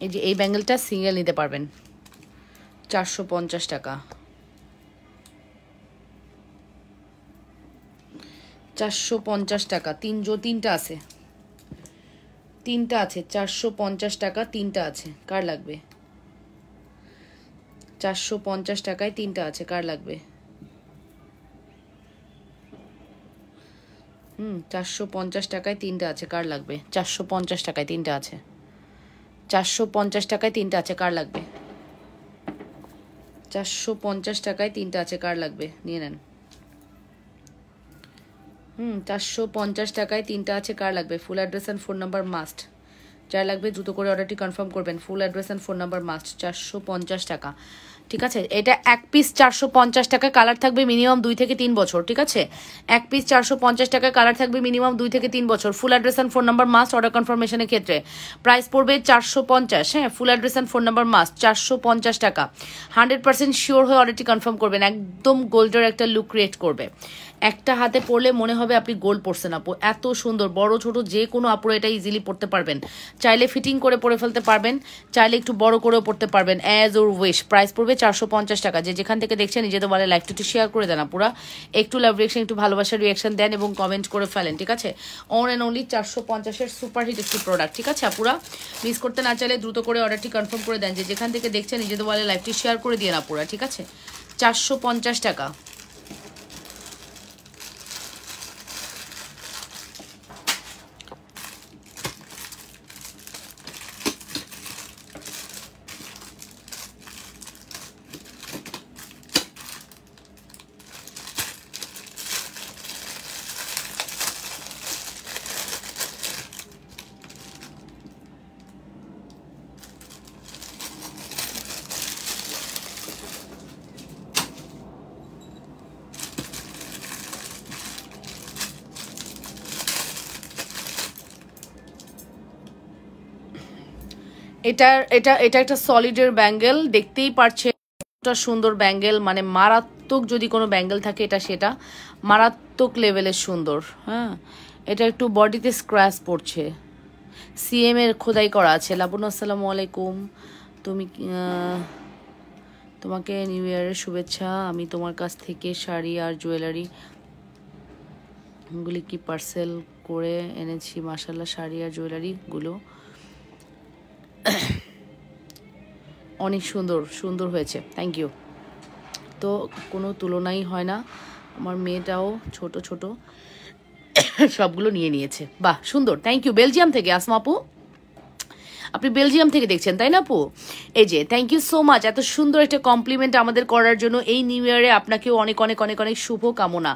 এই যে এই ব্যাঙ্গেলটা সিঙ্গেল নিতে পারবেন 450 টাকা, 450 টাকা। তিনটা আছে, 450 টাকা, তিনটা আছে। কার লাগবে? 450 টাকায় তিনটা আছে, কার লাগবে? 450 টাকায় তিনটা আছে, কার লাগবে? 450 টাকায় তিনটা আছে, 450 টাকায় তিনটা আছে, কার লাগবে? 450 টাকায় 3টা আছে, কার লাগবে নিয়ে নেন। 450 টাকায় 3টা আছে, কার লাগবে? ফুল address and phone number must. যার লাগবে দ্রুত করে অর্ডারটি কনফার্ম করবেন। ফুল address and phone number must. 450 টাকা, ঠিক আছে। এটা এক পিস 450 টাকা, কালার থাকবে মিনিমাম 2 থেকে 3 বছর, ঠিক আছে। এক পিস 450 টাকা, কালার থাকবে মিনিমাম 2 থেকে 3 বছর। Full address and phone number must order কনফার্মেশনের ক্ষেত্রে। প্রাইস পড়বে 450। হ্যাঁ, full address and phone number must 450 টাকা। 100% শিওর হয়ে অর্ডারটি কনফার্ম করবেন। একদম গোল্ডের একটা লুক ক্রিয়েট করবে। একটা হাতে পরলে মনে হবে আপনি গোল্ড পরছেন আপু, এত সুন্দর। বড় ছোট যে কোনো আপুরা এটা ইজিলি পরতে পারবেন। চাইলে ফিটিং করে পরে ফেলতে পারবেন, চাইলে একটু বড় করেও পরতে পারবেন, অ্যাজ ওর উইশ। প্রাইস পড়বে 450 টাকা। যে যেখান থেকে দেখছেন নিজেদের বলে লাইকটা একটু শেয়ার করে দেন আপুরা, একটু লাভ রিয়েকশন, একটু ভালোবাসার রিয়েকশন দেন এবং কমেন্ট করে ফেলেন, ঠিক আছে। অন অ্যান্ড অনলি 450-এর সুপার হিট একটি প্রোডাক্ট, ঠিক আছে আপুরা। মিস করতে না চাইলে দ্রুত করে অর্ডারটি কনফার্ম করে দেন। যে যেখান থেকে দেখছেন নিজেদের বলে লাইভটি শেয়ার করে দিয়ে আপুরা, ঠিক আছে। 450 টাকা। এটা এটা এটা একটা সলিডের ব্যাঙ্গেল, দেখতেই পারছে সুন্দর ব্যাঙ্গেল, মানে মারাত্মক। যদি কোনো ব্যাঙ্গেল থাকে এটা সেটা মারাত্মক লেভেলের সুন্দর। হ্যাঁ, এটা একটু বডিতে স্ক্র্যাচ পড়ছে, সিএম এর খোদাই করা আছে। লাবুন আসসালামু আলাইকুম, তুমি তোমাকে নিউ ইয়ারের শুভেচ্ছা। আমি তোমার কাছ থেকে শাড়ি আর জুয়েলারি গুলি কি পার্সেল করে এনেছি। মাশাআল্লাহ, শাড়ি আর জুয়েলারিগুলো অনেক সুন্দর সুন্দর হয়েছে, থ্যাংক ইউ। তো কোনো তুলনাই হয় না। আমার মেয়েটাও ছোট ছোট সবগুলো নিয়ে নিয়েছে। বাহ, সুন্দর, থ্যাংক ইউ। বেলজিয়াম থেকে আসমা আপু, আপনি বেলজিয়াম থেকে দেখছেন তাই না আপু? এই যে থ্যাংক ইউ সো মাচ, এত সুন্দর একটা কমপ্লিমেন্ট আমাদের করার জন্য। এই নিউ ইয়ারে আপনাকেও অনেক অনেক অনেক অনেক শুভ কামনা।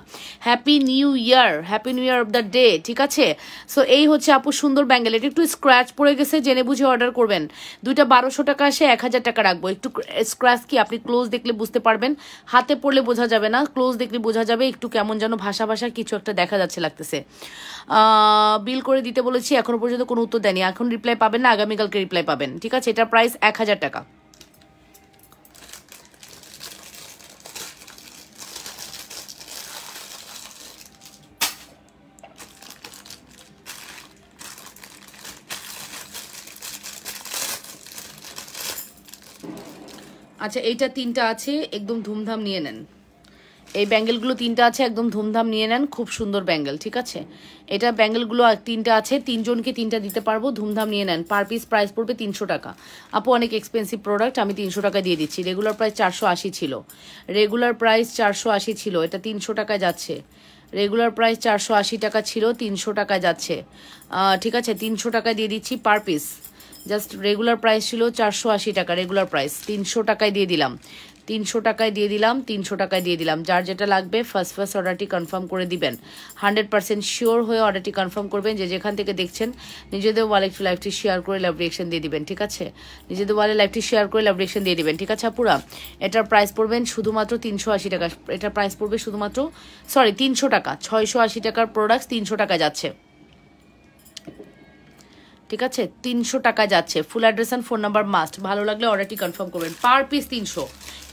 Happy new year, happy new year of the day, ঠিক আছে। সো এই হচ্ছে আপু সুন্দর ব্যাঙ্গেল। এটা একটু স্ক্র্যাচ পড়ে গেছে, জেনে বুঝে অর্ডার করবেন। দুইটা 1200 টাকা আসে, 1000 টাকা রাখবো। একটু স্ক্র্যাচ কি আপনি ক্লোজ দেখলে বুঝতে পারবেন, হাতে পড়লে বোঝা যাবে না, ক্লোজ দেখলে বোঝা যাবে। একটু কেমন যেন ভাষা ভাষা কিছু একটা দেখা যাচ্ছে লাগতেছে। বিল করে দিতে বলেছি, এখনো পর্যন্ত কোনো উত্তর দেয়নি। এখন রিপ্লাই পাবেন না, আগামীকালকে রিপ্লাই পাবেন, ঠিক আছে। এটার প্রাইস 1000 টাকা। আচ্ছা, এইটা 3টা আছে, একদম ধুমধাম নিয়ে নেন। এই ব্যাঙ্গেলগুলো 3টা আছে, একদম ধুমধাম নিয়ে নেন। খুব সুন্দর ব্যাঙ্গেল, ঠিক আছে। এটা ব্যাঙ্গেলগুলো 3টা আছে, 3 জনকে 3টা দিতে পারবো। ধুমধাম নিয়ে নেন। পার পিস প্রাইস পড়বে 300 টাকা। আপু অনেক এক্সপেন্সিভ প্রোডাক্ট, আমি 300 টাকা দিয়ে দিচ্ছি। রেগুলার প্রাইস 480 ছিল, রেগুলার প্রাইস 480 ছিল, এটা 300 টাকায় যাচ্ছে। রেগুলার প্রাইস 480 টাকা ছিল, 300 টাকায় যাচ্ছে, ঠিক আছে। 300 টাকায় দিয়ে দিচ্ছি per piece. Just regular price ছিল 480 টাকা, রেগুলার প্রাইস 300 টাকায় দিয়ে দিলাম। 300 টাকায় দিয়ে দিলাম, 300 টাকায় দিয়ে দিলাম। যার যেটা লাগবে ফার্স্ট অর্ডারটি কনফার্ম করে দিবেন। 100% শিওর হয়ে অর্ডারটি কনফার্ম করবেন। যে যেখান থেকে দেখছেন নিজেদের ওয়ালে একটু লাইভটি শেয়ার করে লাভ রিয়েকশন দিয়ে দিবেন, ঠিক আছে। নিজেদের ওয়ালে লাইভটি শেয়ার করে লাভ রিয়েকশন দিয়ে দিবেন, ঠিক আছে আপুরা। এটার প্রাইস পড়বেন শুধুমাত্র 380 টাকা। এটার প্রাইস পড়বে শুধুমাত্র 300 টাকা। 680 টাকার প্রোডাক্ট 300 টাকা যাচ্ছে, ঠিক আছে। 300 টাকা যাচ্ছে। ফুল address and phone number must. ভালো লাগলে অর্ডারটি কনফার্ম করবেন। Per piece 300।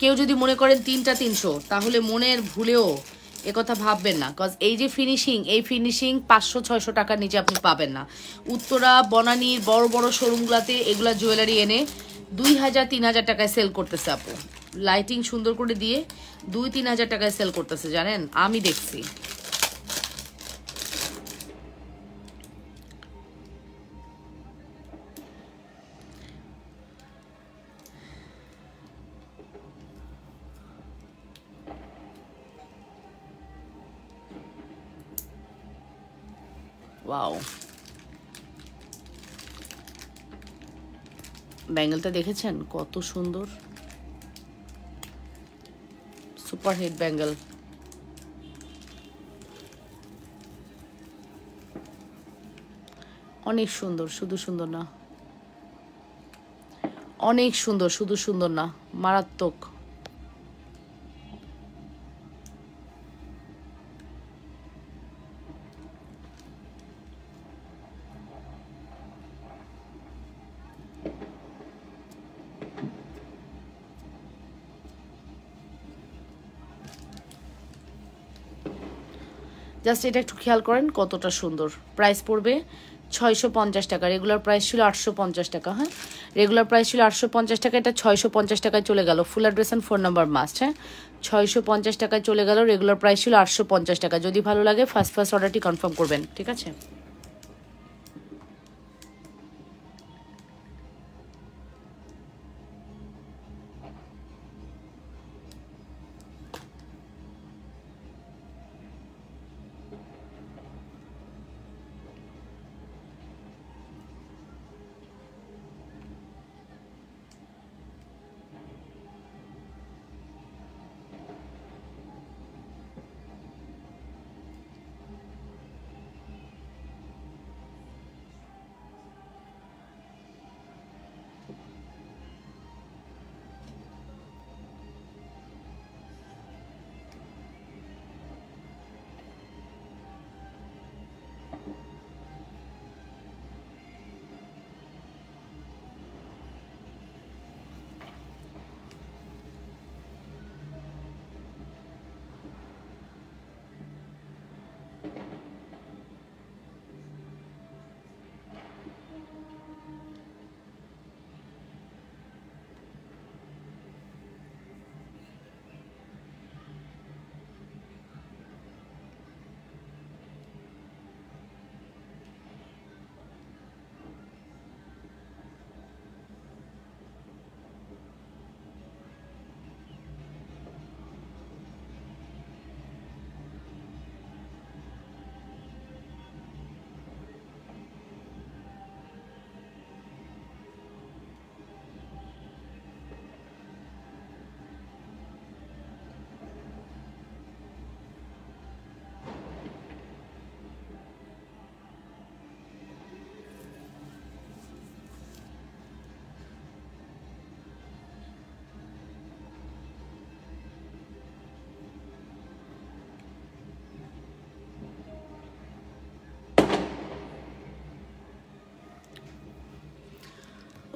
কেউ যদি মনে করেন 3টা 300, তাহলে মনের ভুলেও একথা ভাববেন না। কজ এই যে ফিনিশিং, এই ফিনিশিং 500-600 টাকার নিচে আপনি পাবেন না। উত্তরা, বনানীর বড় বড় শোরুমগুলোতে এগুলা জুয়েলারি এনে 2000-3000 টাকায় সেল করতেছে আপু। লাইটিং সুন্দর করে দিয়ে 2-3000 টাকায় সেল করতেছে, জানেন, আমি দেখছি। ওয়াও, ব্যাঙ্গেলটা দেখেছেন কত সুন্দর। Super hit bangle. অনেক সুন্দর, শুধু সুন্দর না, অনেক সুন্দর, শুধু সুন্দর না, মারাত্মক। জাস্ট এটা একটু খেয়াল করেন কতটা সুন্দর। প্রাইস পড়বে 650 টাকা, রেগুলার প্রাইস ছিল 850 টাকা। হ্যাঁ, রেগুলার প্রাইস ছিল 850 টাকা, এটা 650 টাকায় চলে গেল। ফুল address and phone number must. হ্যাঁ, 650 টাকায় চলে গেল, রেগুলার প্রাইস ছিল 850 টাকা। যদি ভালো লাগে ফার্স্ট অর্ডারটি কনফার্ম করবেন, ঠিক আছে?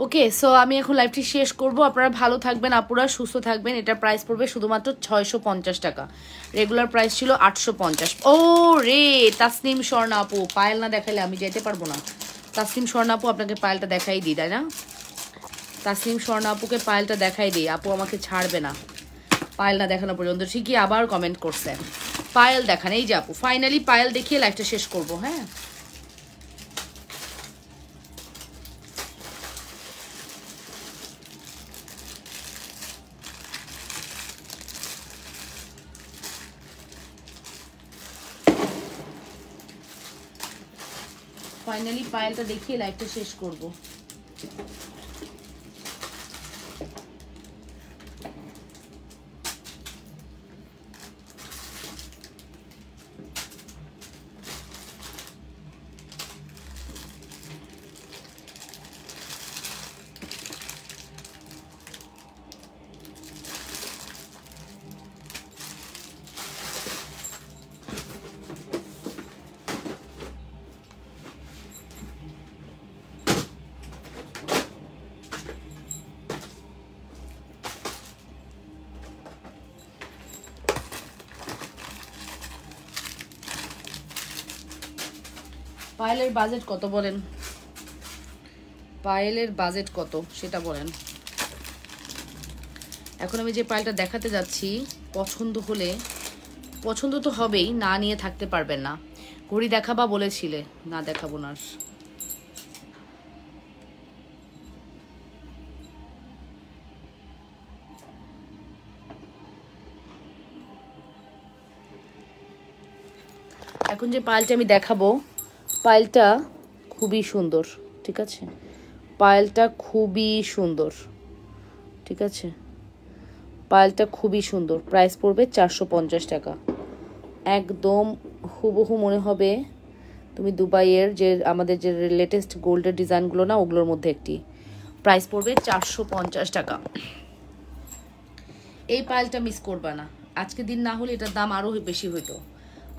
ওকে, সো আমি এখন লাইভটি শেষ করব। আপনারা ভালো থাকবেন, আপুরা সুস্থ থাকবেন। এটার প্রাইস পড়বে শুধুমাত্র 650 টাকা, রেগুলার প্রাইস ছিল 850। ও রে, তাসনিম স্বর্ণা আপু, পায়েল না দেখালে আমি যেতে পারবো না। তাসনিম স্বর্ণা আপু, আপনাকে পায়েলটা দেখাই দিই, তাই না? তাসনিম স্বর্ণা আপুকে পায়েলটা দেখাই দিই, আপু আমাকে ছাড়বে না পায়েল না দেখানো পর্যন্ত। ঠিকই আবার কমেন্ট করছে পায়েল দেখান। এই যে আপু, ফাইনালি পায়েল দেখিয়ে লাইভটা শেষ করবো। হ্যাঁ, ফাইনালি পায়েলটা দেখিয়ে লাইভটা শেষ করব। পায়েলের বাজেট কত বলেন? পায়েলের বাজেট কত সেটা বলেন। এখন আমি যে পায়েলটা দেখাতে যাচ্ছি, পছন্দ হলে, পছন্দ তো হবেই, না নিয়ে থাকতে পারবেন না। ঘড়ি দেখাবা বলেছিলে, না দেখাবো না। এখন যে পায়েলটা আমি দেখাবো, পায়েলটা খুবই সুন্দর, ঠিক আছে? পায়েলটা খুবই সুন্দর, ঠিক আছে? পায়েলটা খুবই সুন্দর, প্রাইস পড়বে 450 টাকা। একদম হুবহু মনে হবে তুমি দুবাইয়ের যে আমাদের যে লেটেস্ট গোল্ডের ডিজাইনগুলো না, ওগুলোর মধ্যে একটি। প্রাইস পড়বে 450 টাকা। এই পায়েলটা মিস করবা না, আজকের দিন না হলে এটার দাম আরও বেশি হইতো।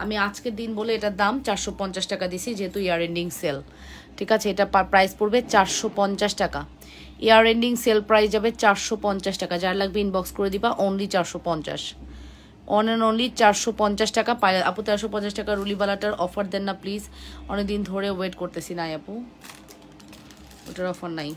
আমি আজকের দিন বলে এটার দাম 450 টাকা দিছি, যেহেতু ইয়ার এন্ডিং সেল। ঠিক আছে, এটা প্রাইস পড়বে 450 টাকা। ইয়ার এন্ডিং সেল প্রাইস যাবে 450 টাকা। যার লাগবে ইনবক্স করে দিবা, অনলি 450, অন অ্যান্ড অনলি 450 টাকা। আপু 450 টাকা রুলিবালাটার অফার দেন না প্লিজ, অনেকদিন ধরে ওয়েট করতেছি। নাই আপু, ওটার অফার নাই।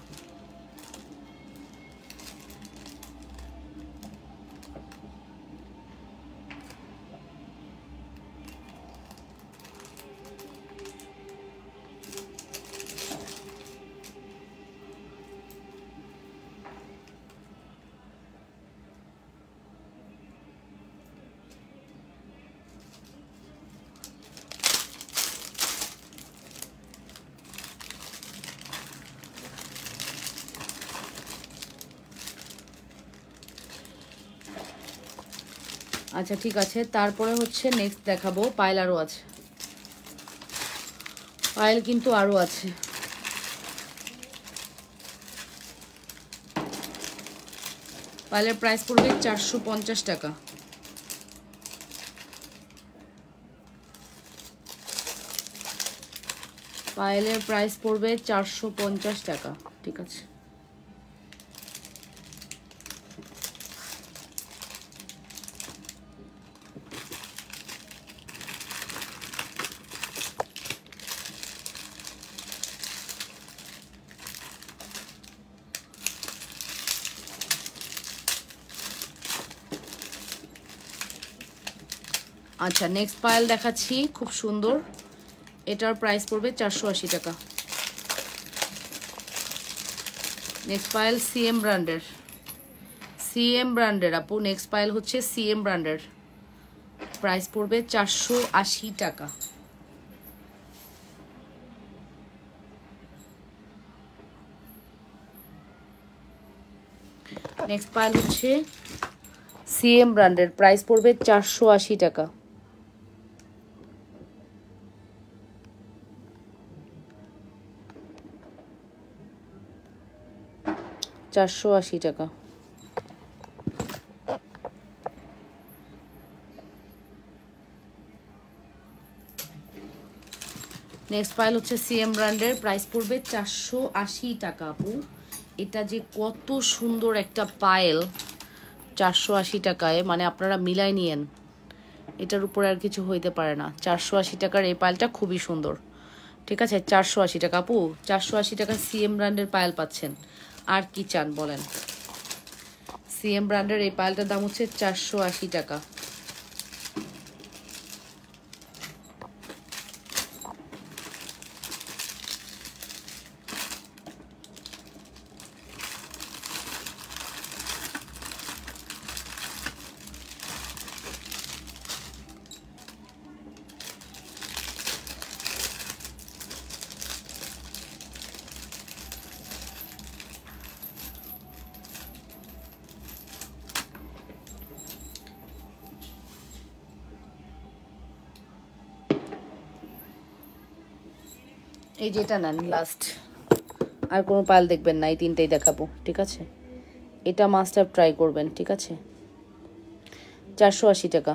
আচ্ছা ঠিক আছে, তারপরে হচ্ছে নেক্সট দেখাবো পায়েল। আরও আছে পায়েল, কিন্তু আরও আছে। পায়েলের প্রাইস পড়বে 450 টাকা। পায়েলের প্রাইস পড়বে 450 টাকা। ঠিক আছে, আচ্ছা নেক্সট পায়েল দেখাচ্ছি, খুব সুন্দর। এটার প্রাইস পড়বে 480 টাকা। নেক্সট পায়েল সিএম ব্র্যান্ডের, সিএম ব্র্যান্ডের আপু। নেক্সট পায়েল হচ্ছে সিএম ব্র্যান্ডের, প্রাইস পড়বে 480 টাকা। নেক্সট পায়েল হচ্ছে সিএম ব্র্যান্ডের, প্রাইস পড়বে 480 টাকা। 480 টাকা। নেক্সট পাইল হচ্ছে সিএম ব্র্যান্ডের, প্রাইস পড়বে 480 টাকা আপু। এটা যে কত সুন্দর একটা পায়েল, 480 টাকায়, মানে আপনারা মিলাই নিয়েন, এটার উপরে আর কিছু হইতে পারে না। 480 টাকার এই পায়েলটা খুবই সুন্দর। ঠিক আছে, 480 টাকা আপু, 480 টাকা সিএম ব্র্যান্ডের পায়েল পাচ্ছেন। আর কি চান বলেন? সিএম ব্র্যান্ডের এই পায়েলটার দাম হচ্ছে 480 টাকা। এই যেটা নেন লাস্ট, আর কোনো পায়েল দেখবেন না, এই তিনটেই দেখাবো। ঠিক আছে, এটা মাস্ট হ্যাভ ট্রাই করবেন। ঠিক আছে, 480 টাকা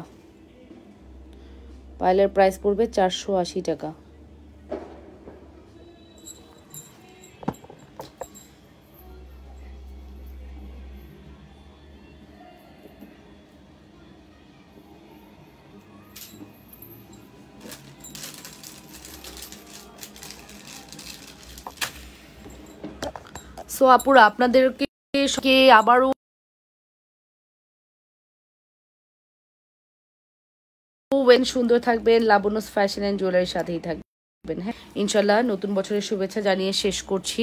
পায়েলের প্রাইস পড়বে 480 টাকা। সো আপুরা আপনাদেরকে আবারও সুন্দর থাকবেন, লাবণ্যস ফ্যাশন অ্যান্ড জুয়েলারির সাথেই থাকবেন। হ্যাঁ ইনশাল্লাহ, নতুন বছরের শুভেচ্ছা জানিয়ে শেষ করছি।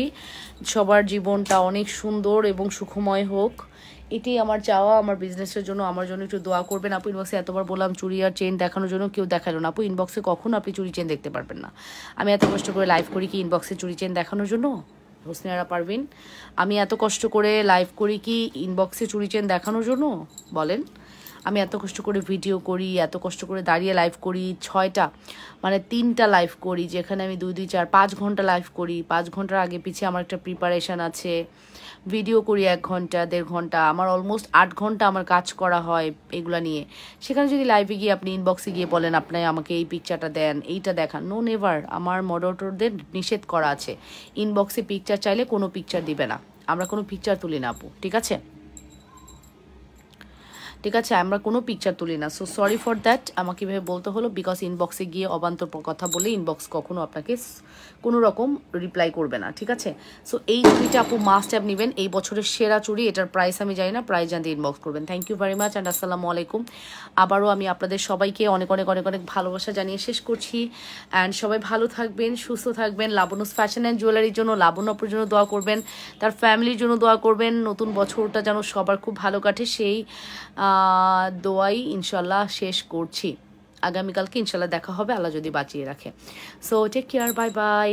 সবার জীবনটা অনেক সুন্দর এবং সুখময় হোক, এটাই আমার চাওয়া। আমার বিজনেসের জন্য আমার জন্য একটু দোয়া করবেন। আপু ইনবক্সে এতবার বললাম চুড়ি আর চেন দেখানোর জন্য, কেউ দেখালো না। আপু ইনবক্সে কখনো আপনি চুড়ি চেন দেখতে পারবেন না। আমি এত কষ্ট করে লাইভ করি কি ইনবক্সে চুড়ি চেন দেখানোর জন্য? হোসনিয়ারা পারভিন, আমি এত কষ্ট করে লাইভ করি কি ইনবক্সে চুরি চেন দেখানোর জন্য? বলেন। আমি এত কষ্ট করে ভিডিও করি, এত কষ্ট করে দাঁড়িয়ে লাইভ করি, 6টা মানে 3টা লাইভ করি, যেখানে আমি 2 2 4 5 ঘন্টা লাইভ করি। 5 ঘন্টার আগে পিছিয়ে আমার একটা প্রিপারেশান আছে, ভিডিও করি 1 ঘন্টা 1.5 ঘন্টা, আমার অলমোস্ট 8 ঘন্টা আমার কাজ করা হয় এগুলা নিয়ে। সেখানে যদি লাইভে গিয়ে আপনি ইনবক্সে গিয়ে বলেন আপনি আমাকে এই পিকচারটা দেন, এইটা দেখান, নো নেভার। আমার মডারেটরদের নিষেধ করা আছে, ইনবক্সে পিকচার চাইলে কোনো পিকচার দিবে না, আমরা কোনো পিকচার তুলি না আপু, ঠিক আছে? ঠিক আছে, আমরা কোনো পিকচার তুলি না। সো সরি ফর দ্যাট, আমাকে এভাবে বলতে হলো, বিকজ ইনবক্সে গিয়ে অবান্তর কথা বলে ইনবক্স কখনো আপনাকে কোনো রকম রিপ্লাই করবে না, ঠিক আছে? সো এই চুড়িটা আপু মাস্ট হ্যাভ নেবেন, এই বছরের সেরা চুড়ি। এটার প্রাইস আমি জানি না, প্রাইস জানতে ইনবক্স করবেন। Thank you very much and আসসালামু আলাইকুম। আবারও আমি আপনাদের সবাইকে অনেক অনেক অনেক অনেক ভালোবাসা জানিয়ে শেষ করছি। অ্যান্ড সবাই ভালো থাকবেন, সুস্থ থাকবেন। লাবণ্যস ফ্যাশন অ্যান্ড জুয়েলারির জন্য, লাবণ্য আপুর জন্য দোয়া করবেন, তার ফ্যামিলির জন্য দোয়া করবেন। নতুন বছরটা যেন সবার খুব ভালো কাটে, সেই দোয়াই ইনশাল্লাহ শেষ করছি। আগামীকালকে ইনশাল্লাহ দেখা হবে, আল্লাহ যদি বাঁচিয়ে রাখে। So take care, bye by.